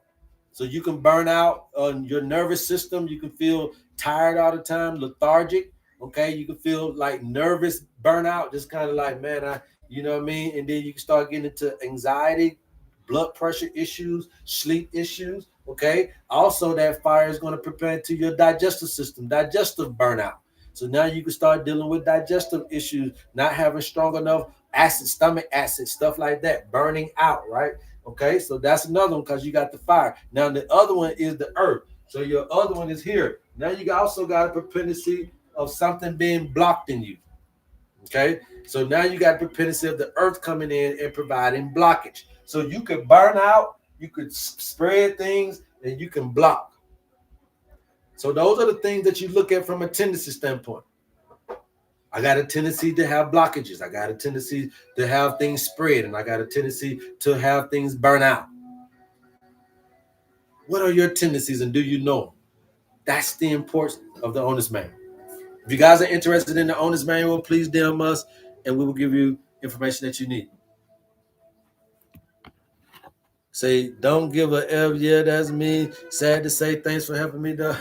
So you can burn out on your nervous system. You can feel tired all the time, lethargic. Okay, you can feel like nervous burnout, just kind of like, man, you know what I mean? And then you can start getting into anxiety, blood pressure issues, sleep issues. Okay, also that fire is going to prepare to your digestive system, digestive burnout. So now you can start dealing with digestive issues, not having strong enough acid, stomach acid, stuff like that, burning out, right? Okay, so that's another one because you got the fire. Now the other one is the earth. So your other one is here. Now you also got a propensity of something being blocked in you. Okay, so now you got the propensity of the earth coming in and providing blockage. So you could burn out, you could spread things, and you can block. So those are the things that you look at from a tendency standpoint. I got a tendency to have blockages. I got a tendency to have things spread, and I got a tendency to have things burn out. What are your tendencies, and do you know them? That's the importance of the owner's manual. If you guys are interested in the owner's manual, please DM us, and we will give you information that you need. Say, don't give a F. Yeah, that's me. Sad to say, thanks for helping me, though.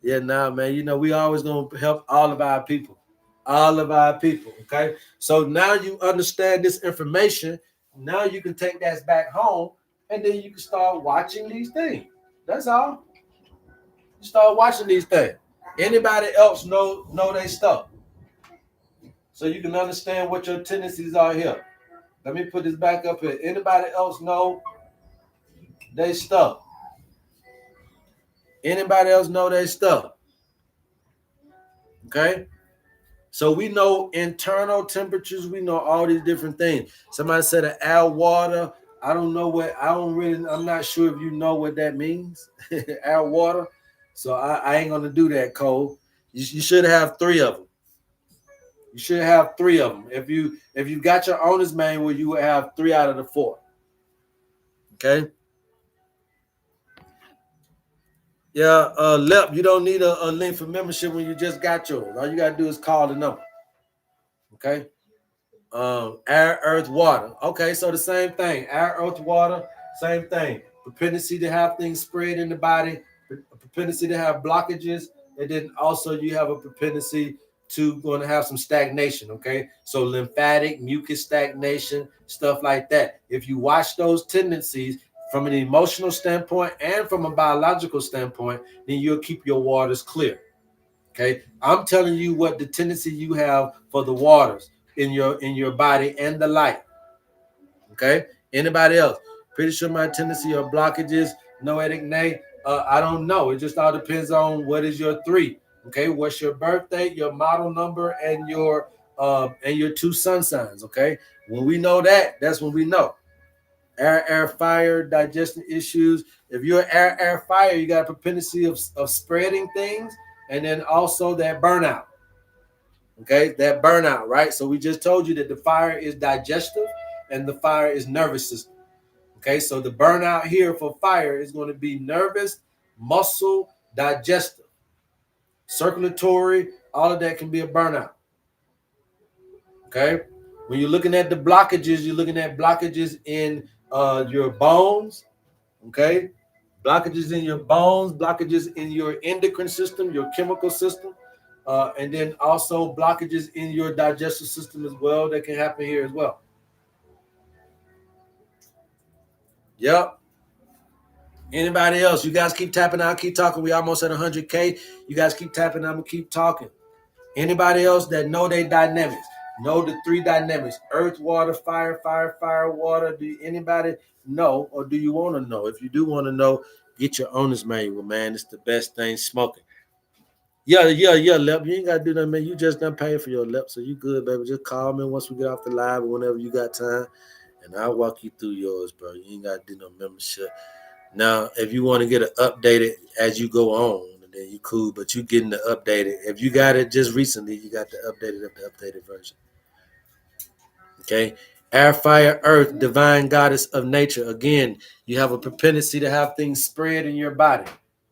Yeah, nah, man. You know, we always gonna help all of our people. All of our people. Okay. So now you understand this information. Now you can take that back home, and then you can start watching these things. That's all. You start watching these things. Anybody else know they stuff? So you can understand what your tendencies are here. Let me put this back up here. Anybody else know they stuff? Anybody else know they stuff? Okay. So we know internal temperatures. We know all these different things. Somebody said an air water. I don't know what. I'm not sure if you know what that means. Air water. So I ain't gonna do that, Cole. You should have 3 of them. You should have 3 of them. If you got your owner's manual, you will have 3 out of the 4. Okay. Yeah, Lep, you don't need a link for membership when you just got yours. All you gotta do is call the number. Okay. Air, earth, water. Okay, so the same thing. Air, earth, water, same thing. Propensity to have things spread in the body, a propensity to have blockages, and then also you have a propensity to going to have some stagnation. Okay, so lymphatic, mucus stagnation, stuff like that. If you watch those tendencies from an emotional standpoint and from a biological standpoint, then you'll keep your waters clear. Okay, I'm telling you what the tendency you have for the waters in your body and the light. Okay, anybody else? Pretty sure my tendency or blockages, noetic nay. I don't know. It just all depends on what is your 3. Okay, what's your birthday, your model number, and your 2 sun signs. Okay, when we know that, that's when we know. Air, fire, digestion issues. If you're air, fire, you got a propensity of spreading things, and then also that burnout. Okay, that burnout, right? So we just told you that the fire is digestive, and the fire is nervous system. Okay, so the burnout here for fire is going to be nervous, muscle, digestive, circulatory, all of that can be a burnout. Okay, when you're looking at the blockages, you're looking at blockages in your bones. Okay, blockages in your bones, blockages in your endocrine system, your chemical system, and then also blockages in your digestive system as well that can happen here as well. Yep. Anybody else? You guys keep tapping. I'll keep talking. We almost at 100K. You guys keep tapping. I'm gonna keep talking. Anybody else that know their dynamics? Know the three dynamics: earth, water, fire, fire, fire, water. Do anybody know, or do you want to know? If you do want to know, get your owner's manual, man. It's the best thing smoking. Yeah, Lep. You ain't gotta do nothing, man. You just done paid for your Lep, so you good, baby. Just call me once we get off the live or whenever you got time, and I'll walk you through yours, bro. You ain't gotta do no membership. Now, if you want to get it updated as you go on, then you cool, but you getting the updated. If you got it just recently, you got the updated version. Okay. Air, fire, earth, divine goddess of nature. Again, you have a propensity to have things spread in your body.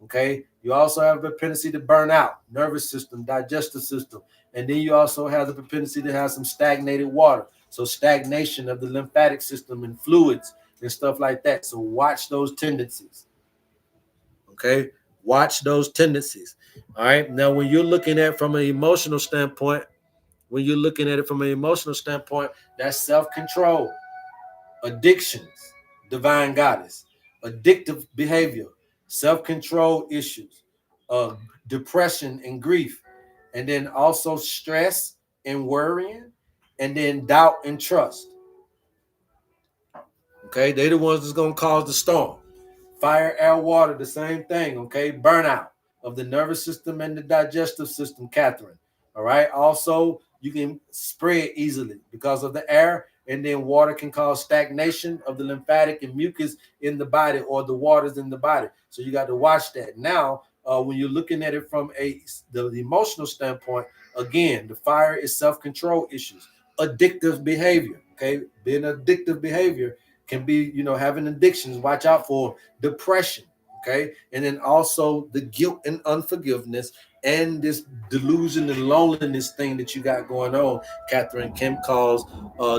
Okay. You also have a propensity to burn out, nervous system, digestive system. And then you also have the propensity to have some stagnated water. So stagnation of the lymphatic system and fluids and stuff like that. So watch those tendencies. Okay. Watch those tendencies. All right. Now, when you're looking at from an emotional standpoint, that's self-control, addictions, divine goddess, addictive behavior, self-control issues, depression and grief, and then also stress and worrying, and then doubt and trust. Okay, they're the ones that's gonna cause the storm. Fire, air, water, the same thing. Okay, burnout of the nervous system and the digestive system, Catherine. All right. Also, you can spread easily because of the air, and then water can cause stagnation of the lymphatic and mucus in the body or the waters in the body. So you got to watch that. Now, when you're looking at it from the emotional standpoint, again, the fire is self-control issues, addictive behavior. Okay, being addictive behavior can be, having addictions. Watch out for depression. Okay, and then also the guilt and unforgiveness and this delusion and loneliness thing that you got going on, Catherine, can cause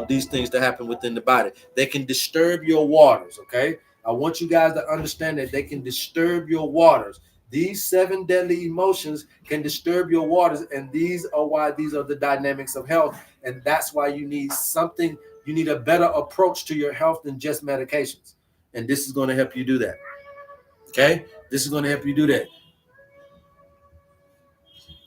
these things to happen within the body. They can disturb your waters. Okay, I want you guys to understand that they can disturb your waters. These 7 deadly emotions can disturb your waters, and these are why these are the dynamics of health, and that's why you need something. You need a better approach to your health than just medications, and this is going to help you do that. Okay, this is going to help you do that.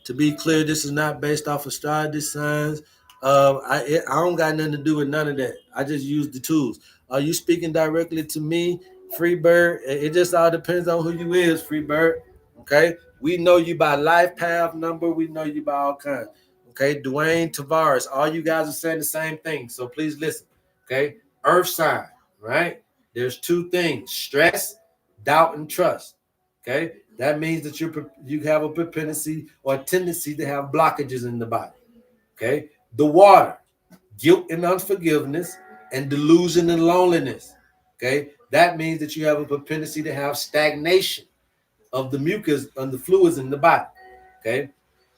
To be clear, this is not based off astrology signs. I don't got nothing to do with none of that. I just use the tools. Are you speaking directly to me, Freebird? It just all depends on who you is, Freebird. Okay, we know you by life path number. We know you by all kinds. Okay, Dwayne Tavares. All you guys are saying the same thing. So please listen. Okay, Earth sign. Right? There's 2 things: stress, doubt, and trust. Okay, that means that you have a propensity or a tendency to have blockages in the body. Okay, the water, guilt and unforgiveness, and delusion and loneliness. Okay, that means that you have a propensity to have stagnation of the mucus and the fluids in the body. Okay,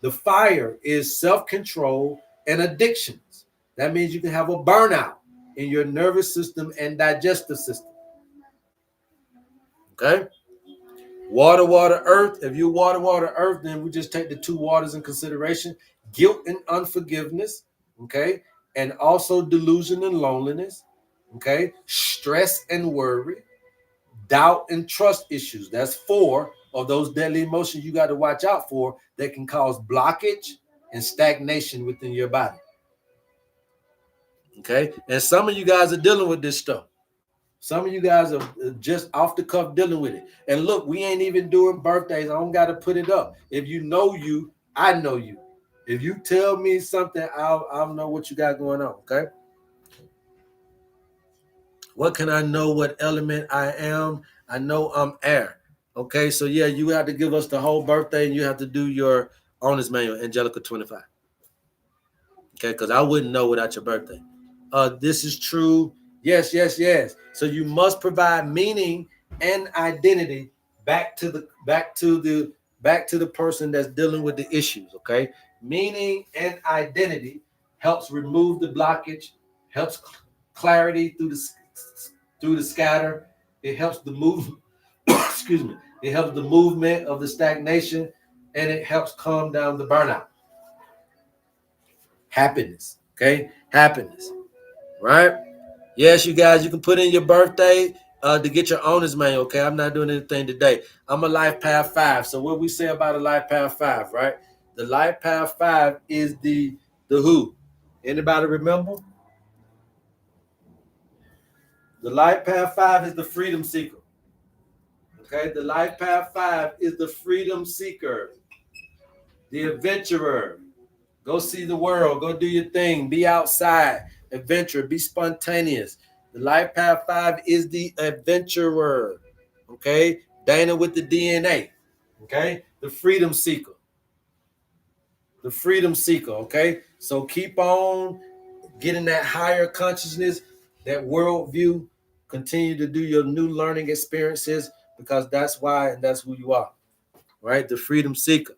the fire is self-control and addictions. That means you can have a burnout in your nervous system and digestive system. Okay. Water, water, earth. If you water, earth, then we just take the 2 waters in consideration: guilt and unforgiveness, okay, and also delusion and loneliness, okay, stress and worry, doubt and trust issues. That's 4 of those deadly emotions you got to watch out for that can cause blockage and stagnation within your body. Okay, and some of you guys are dealing with this stuff. Some of you guys are just off the cuff dealing with it. And look, we ain't even doing birthdays. I don't got to put it up. If you know you, I know you. If you tell me something, I'll know what you got going on. Okay. What can I know? What element I am? I know I'm air. Okay. So yeah, you have to give us the whole birthday, and you have to do your owner's manual, Angelica 25. Okay, because I wouldn't know without your birthday. This is true. Yes, yes, yes. So you must provide meaning and identity back to the person that's dealing with the issues. Okay, meaning and identity helps remove the blockage, helps clarity through the scatter. It helps the move. Excuse me. It helps the movement of the stagnation, and it helps calm down the burnout. Happiness. Okay, happiness. Right. Yes, you guys, you can put in your birthday to get your owner's manual. Okay, I'm not doing anything today. I'm a life path 5. So what we say about a life path 5, right? The life path 5 is the who. Anybody remember? The life path 5 is the freedom seeker. Okay, the life path 5 is the freedom seeker, the adventurer. Go see the world. Go do your thing. Be outside. Adventure. Be spontaneous. The life path 5 is the adventurer. Okay. Dana with the DNA. Okay. The freedom seeker. The freedom seeker. Okay. So keep on getting that higher consciousness, that worldview. Continue to do your new learning experiences because that's why and that's who you are. Right. The freedom seeker.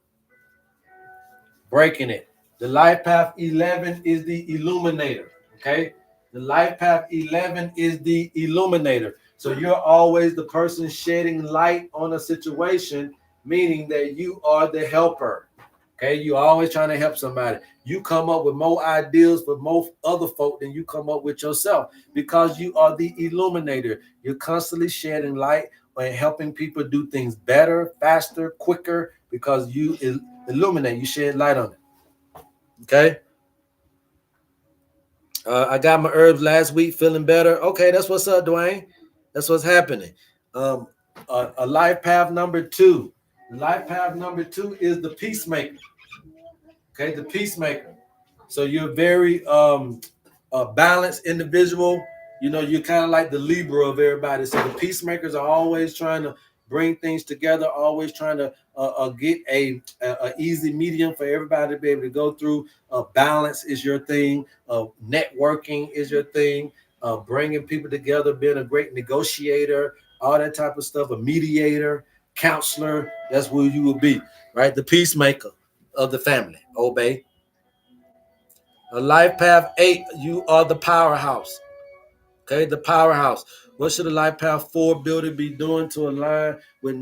Breaking it. The life path 11 is the illuminator. Okay. The life path 11 is the illuminator. So you're always the person shedding light on a situation, meaning that you are the helper. Okay. You're always trying to help somebody. You come up with more ideas for most other folk than you come up with yourself because you are the illuminator. You're constantly shedding light and helping people do things better, faster, quicker because you illuminate, you shed light on it. Okay. I got my herbs last week, feeling better. Okay, that's what's up, Dwayne. That's what's happening. Um, a life path number 2. Life path number 2 is the peacemaker. Okay, the peacemaker. So you're very a balanced individual. You know, you're kind of like the Libra of everybody. So the peacemakers are always trying to bring things together, always trying to get a easy medium for everybody to be able to go through. Balance is your thing. Networking is your thing. Bringing people together, being a great negotiator, all that type of stuff. A mediator, counselor. That's who you will be, right? The peacemaker of the family. Obey. A life path 8, you are the powerhouse. Okay, the powerhouse. What should a life path 4 builder be doing to align with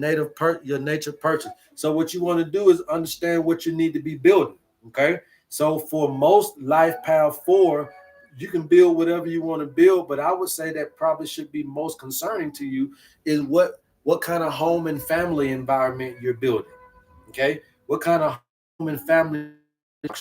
your nature purpose? So what you want to do is understand what you need to be building. Okay, so for most life path 4, you can build whatever you want to build, but I would say that probably should be most concerning to you is what kind of home and family environment you're building. Okay, what kind of home and family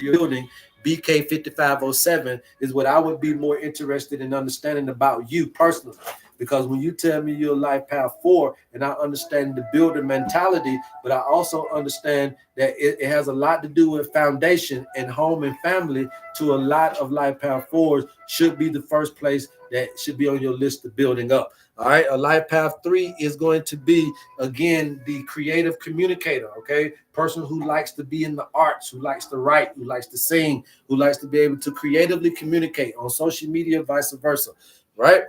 you're building. BK 5507 is what I would be more interested in understanding about you personally. Because when you tell me you're life path 4, and I understand the builder mentality, but I also understand that it has a lot to do with foundation and home and family. To a lot of life path 4s should be the first place that should be on your list of building up. All right, a life path 3 is going to be again the creative communicator. Okay, person who likes to be in the arts, who likes to write, who likes to sing, who likes to be able to creatively communicate on social media, vice versa. Right.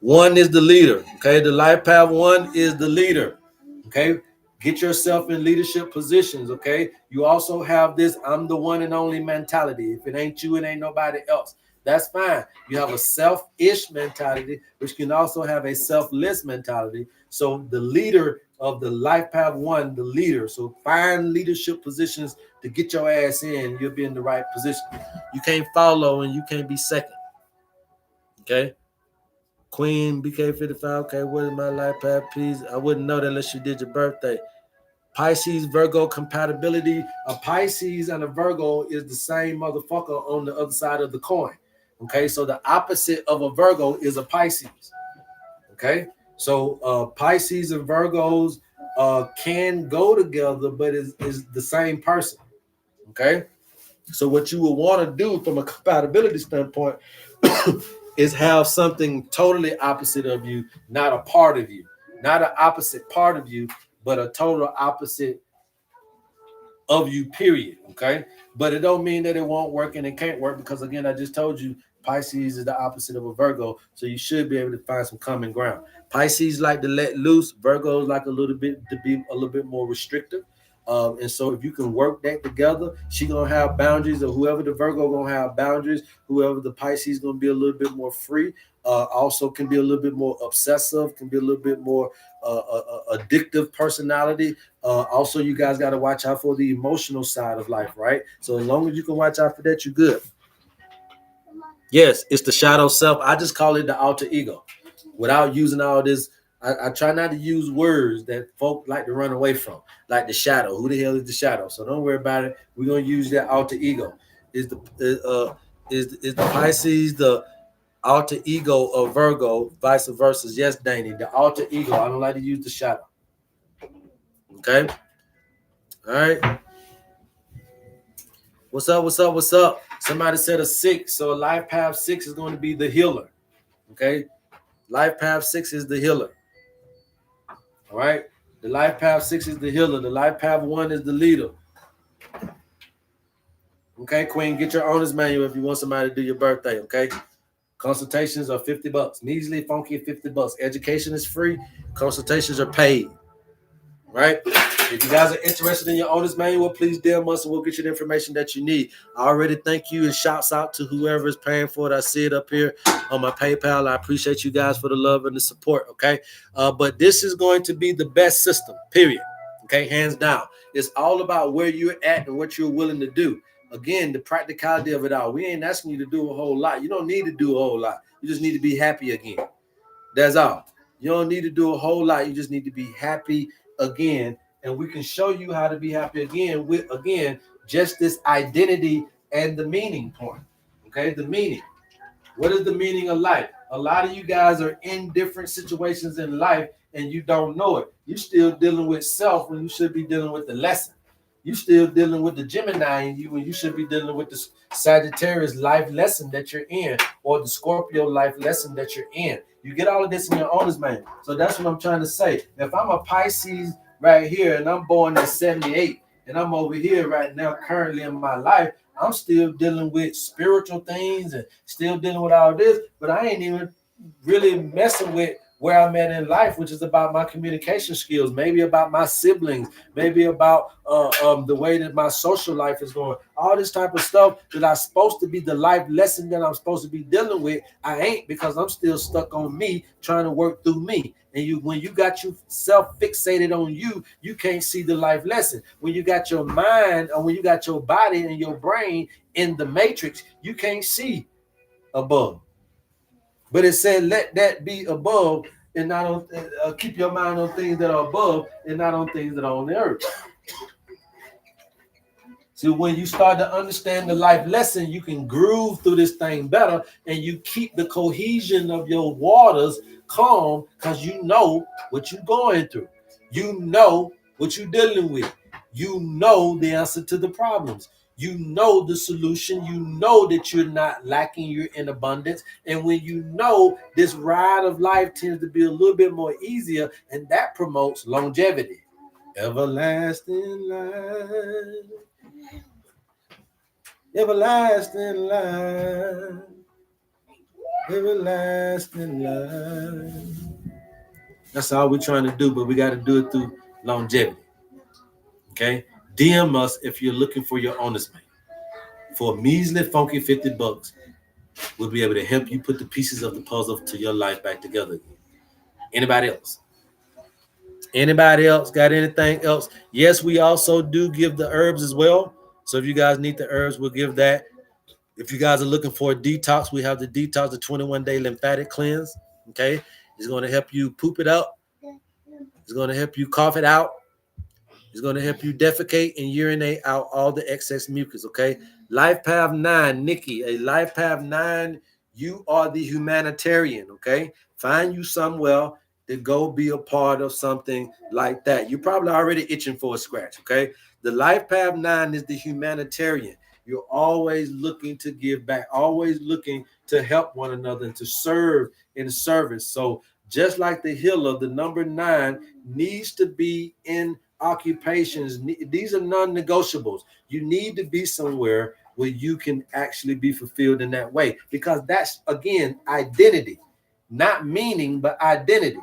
1 is the leader. Okay, the life path 1 is the leader. Okay, get yourself in leadership positions. Okay, you also have this I'm the one and only mentality. If it ain't you, it ain't nobody else. That's fine. You have a selfish mentality, which can also have a selfless mentality. So the leader of the life path 1, the leader. So find leadership positions to get your ass in. You'll be in the right position. You can't follow and you can't be second. Okay. Queen BK55. Okay, what is my life path, please? I wouldn't know that unless you did your birthday. Pisces Virgo compatibility. A Pisces and a Virgo is the same motherfucker on the other side of the coin. Okay, so the opposite of a Virgo is a Pisces. Okay, so Pisces and Virgos can go together, but is the same person. Okay, so what you would want to do from a compatibility standpoint is have something totally opposite of you, not a part of you, not an opposite part of you, but a total opposite of you, period. Okay. But it don't mean that it won't work and it can't work, because again, I just told you Pisces is the opposite of a Virgo. So you should be able to find some common ground. Pisces like to let loose, Virgos like a little bit to be a little bit more restrictive. And so if you can work that together, she gonna have boundaries, or whoever the Virgo gonna have boundaries, whoever the Pisces gonna be a little bit more free. Also can be a little bit more obsessive, can be a little bit more addictive personality. Also, you guys got to watch out for the emotional side of life, right? So as long as you can watch out for that, you're good. Yes, it's the shadow self. I just call it the alter ego. Without using all this, I try not to use words that folk like to run away from, like the shadow. Who the hell is the shadow? So don't worry about it. We're gonna use that alter ego. Is the is the Pisces the alter ego of Virgo? Vice versa. Yes, Danny. The alter ego. I don't like to use the shadow. Okay. All right. What's up? What's up? What's up? Somebody said a 6. So life path 6 is going to be the healer. Okay. Life path 6 is the healer. All right. The life path 6 is the healer. The life path 1 is the leader. Okay, Queen, get your owner's manual if you want somebody to do your birthday. Okay. Consultations are $50. Measly, funky, $50. Education is free. Consultations are paid. Right? If you guys are interested in your owner's manual, please DM us and we'll get you the information that you need. I already thank you, and shouts out to whoever is paying for it. I see it up here on my PayPal. I appreciate you guys for the love and the support. Okay. But this is going to be the best system, period. Okay, hands down. It's all about where you're at and what you're willing to do. Again, the practicality of it all. We ain't asking you to do a whole lot. You don't need to do a whole lot. You just need to be happy again. That's all. You don't need to do a whole lot. You just need to be happy again. And we can show you how to be happy again with, again, just this identity and the meaning point. Okay, the meaning. What is the meaning of life? A lot of you guys are in different situations in life and you don't know it. You're still dealing with self when you should be dealing with the lesson. You're still dealing with the Gemini in you when you should be dealing with the Sagittarius life lesson that you're in, or the Scorpio life lesson that you're in. You get all of this in your owner's manual. So that's what I'm trying to say. If I'm a Pisces right here and I'm born in 78 and I'm over here right now currently in my life, I'm still dealing with spiritual things and still dealing with all this, but I ain't even really messing with where I'm at in life, which is about my communication skills, maybe about my siblings, maybe about the way that my social life is going. All this type of stuff that I'm supposed to be the life lesson that I'm supposed to be dealing with, I ain't, because I'm still stuck on me, trying to work through me. And when you got yourself fixated on you, you can't see the life lesson. When you got your mind, or when you got your body and your brain in the matrix, you can't see above. But it said, let that be above, and not on keep your mind on things that are above and not on things that are on the earth. So when you start to understand the life lesson, you can groove through this thing better, and you keep the cohesion of your waters calm, because you know what you're going through. You know what you're dealing with. You know the answer to the problems. You know the solution. You know that you're not lacking, you're in abundance. And when you know, this ride of life tends to be a little bit more easier, and that promotes longevity. Everlasting life. Everlasting life. Everlasting life. That's all we're trying to do, but we got to do it through longevity. Okay? DM us if you're looking for your owner's mate. For a measly, funky $50, we'll be able to help you put the pieces of the puzzle to your life back together. Anybody else? Anybody else got anything else? Yes, we also do give the herbs as well. So if you guys need the herbs, we'll give that. If you guys are looking for a detox, we have the detox, the 21-day lymphatic cleanse. Okay. It's going to help you poop it up. It's going to help you cough it out. It's going to help you defecate and urinate out all the excess mucus. Okay. Life Path 9, Nikki, a Life Path 9, you are the humanitarian. Okay. Find you somewhere to go be a part of something like that. You're probably already itching for a scratch. Okay. The Life Path 9 is the humanitarian. You're always looking to give back, always looking to help one another and to serve in service. So just like the healer, the number 9 needs to be in occupations, these are non-negotiables. You need to be somewhere where you can actually be fulfilled in that way, because that's, again, identity, not meaning, but identity.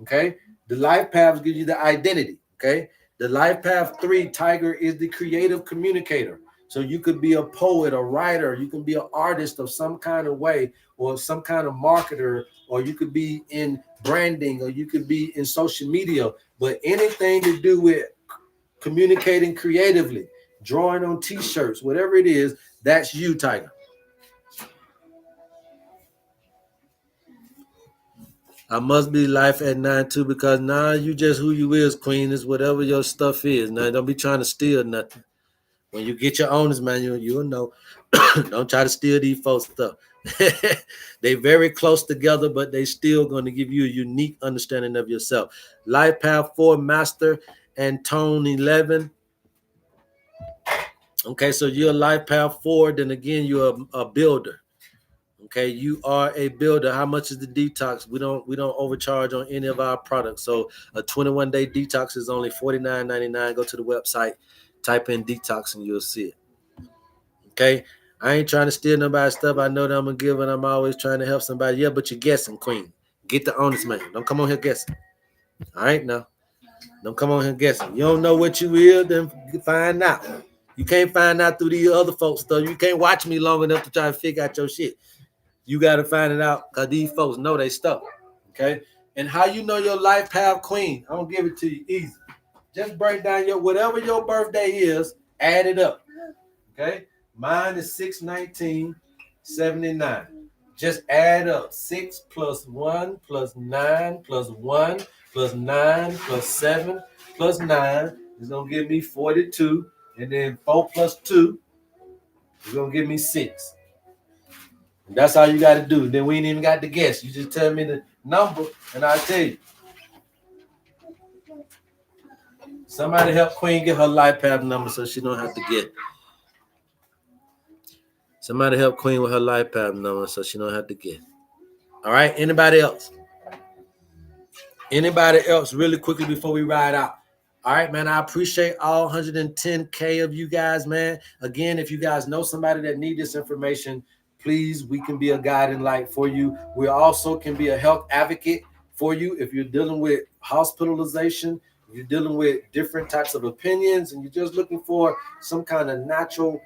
Okay, the life paths give you the identity. Okay, the life path 3, Tiger, is the creative communicator. So you could be a poet, a writer, you can be an artist of some kind of way, or some kind of marketer, or you could be in branding, or you could be in social media. But anything to do with communicating creatively, drawing on t-shirts, whatever it is, that's you, Tiger. I must be life at 9 too, because now you just who you is, Queen, is whatever your stuff is. Now don't be trying to steal nothing. When you get your owner's manual, you'll know. Don't try to steal these folks' stuff. They very close together, but they still going to give you a unique understanding of yourself. Life Path 4, Master and Tone 11. Okay, so you're a Life Path 4, then again, you're a builder. Okay, you are a builder. How much is the detox? We don't overcharge on any of our products. So a 21-day detox is only $49.99. Go to the website, type in detox, and you'll see it. Okay, I ain't trying to steal nobody's stuff. I know that I'm gonna give, and I'm always trying to help somebody. Yeah, but you're guessing, Queen. Get the honest man. Don't come on here guessing. All right, now. Don't come on here guessing. You don't know what you will, then find out. You can't find out through these other folks' stuff. You can't watch me long enough to try to figure out your shit. You got to find it out, because these folks know they stuff. Okay? And how you know your life path, Queen? I'm going to give it to you easy. Just break down whatever your birthday is, add it up. Okay? Mine is 6/19/79. Just add up 6 plus 1 plus 9 plus 1 plus 9 plus 7 plus 9 is going to give me 42. And then 4 plus 2 is going to give me 6. That's all you got to do. Then we ain't even got to guess. You just tell me the number, and I'll tell you. Somebody help Queen get her life path number so she don't have to get. Somebody help Queen with her life path number so she don't have to get. All right. Anybody else? Anybody else? Really quickly before we ride out. All right, man. I appreciate all 110K of you guys, man. Again, if you guys know somebody that need this information, please, we can be a guiding light for you. We also can be a health advocate for you if you're dealing with hospitalization, if you're dealing with different types of opinions, and you're just looking for some kind of natural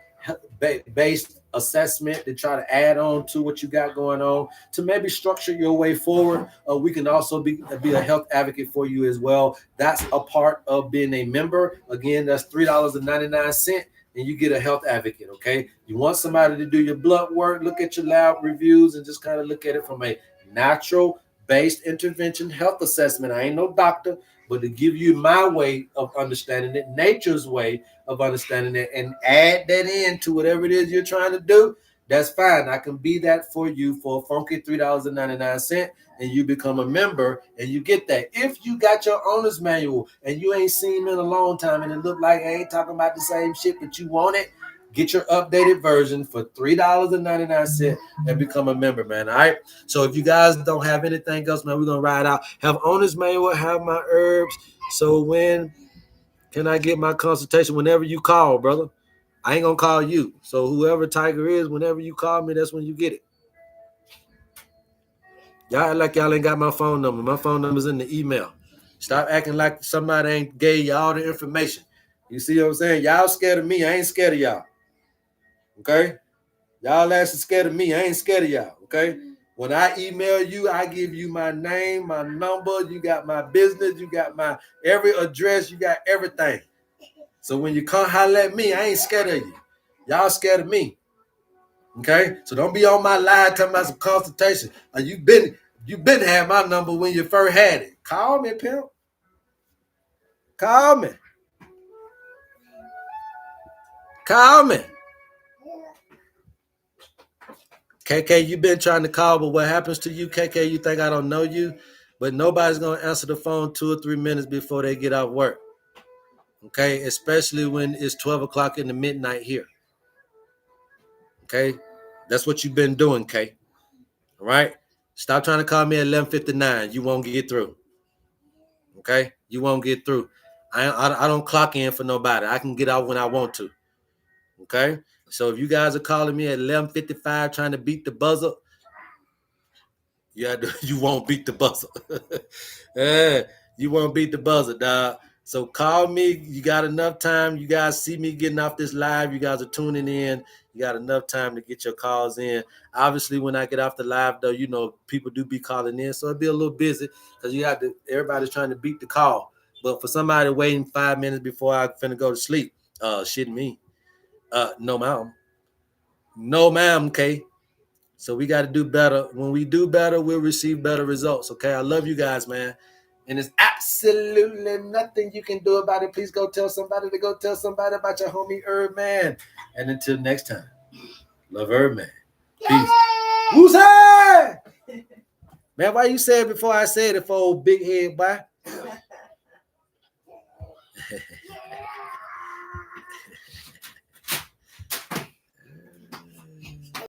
based assessment to try to add on to what you got going on to maybe structure your way forward. We can also be a health advocate for you as well. That's a part of being a member. Again, that's $3.99, and you get a health advocate. Okay, you want somebody to do your blood work, look at your lab reviews, and just kind of look at it from a natural based intervention health assessment. I ain't no doctor, but to give you my way of understanding it, nature's way of understanding it, and add that in to whatever it is you're trying to do, that's fine. I can be that for you for a funky $3.99, and you become a member, and you get that. If you got your owner's manual and you ain't seen me in a long time, and it look like I ain't talking about the same shit, but you want it, get your updated version for $3.99 and become a member, man. All right. So if you guys don't have anything else, man, we're gonna ride out. Have owner's manual, have my herbs. So when can I get my consultation? Whenever you call, brother. I ain't gonna call you. So whoever Tiger is, whenever you call me, that's when you get it. Y'all act like y'all ain't got my phone number. My phone number's in the email. Stop acting like somebody ain't gave you all the information. You see what I'm saying? Y'all scared of me. I ain't scared of y'all. Okay? Y'all asking scared of me. I ain't scared of y'all. Okay? When I email you, I give you my name, my number. You got my business. You got my every address. You got everything. So when you come holler at me, I ain't scared of you. Y'all scared of me. Okay? So don't be on my line talking about some consultation. You been had my number when you first had it. Call me, pimp. Call me. Call me. KK, you been trying to call, but what happens to you, KK? You think I don't know you? But nobody's going to answer the phone 2 or 3 minutes before they get off work. Okay? Especially when it's 12 o'clock in the midnight here. Okay? That's what you've been doing, K. All right? Stop trying to call me at 11:59. You won't get through. Okay? You won't get through. I don't clock in for nobody. I can get out when I want to. Okay? So if you guys are calling me at 11:55 trying to beat the buzzer, you won't beat the buzzer. Yeah, you won't beat the buzzer, dog. So call me. You got enough time. You guys see me getting off this live. You guys are tuning in. You got enough time to get your calls in. Obviously, when I get off the live, though, you know, people do be calling in. So it'll be a little busy because everybody's trying to beat the call. But for somebody waiting 5 minutes before I finna go to sleep, shitting me. No, ma'am. No, ma'am, Kay. So we got to do better. When we do better, we'll receive better results. Okay. I love you guys, man. And there's absolutely nothing you can do about it. Please go tell somebody to go tell somebody about your homie HerbMan. And until next time, love HerbMan. Peace. Who's that? Man, why you say it before I said it for old big head, boy?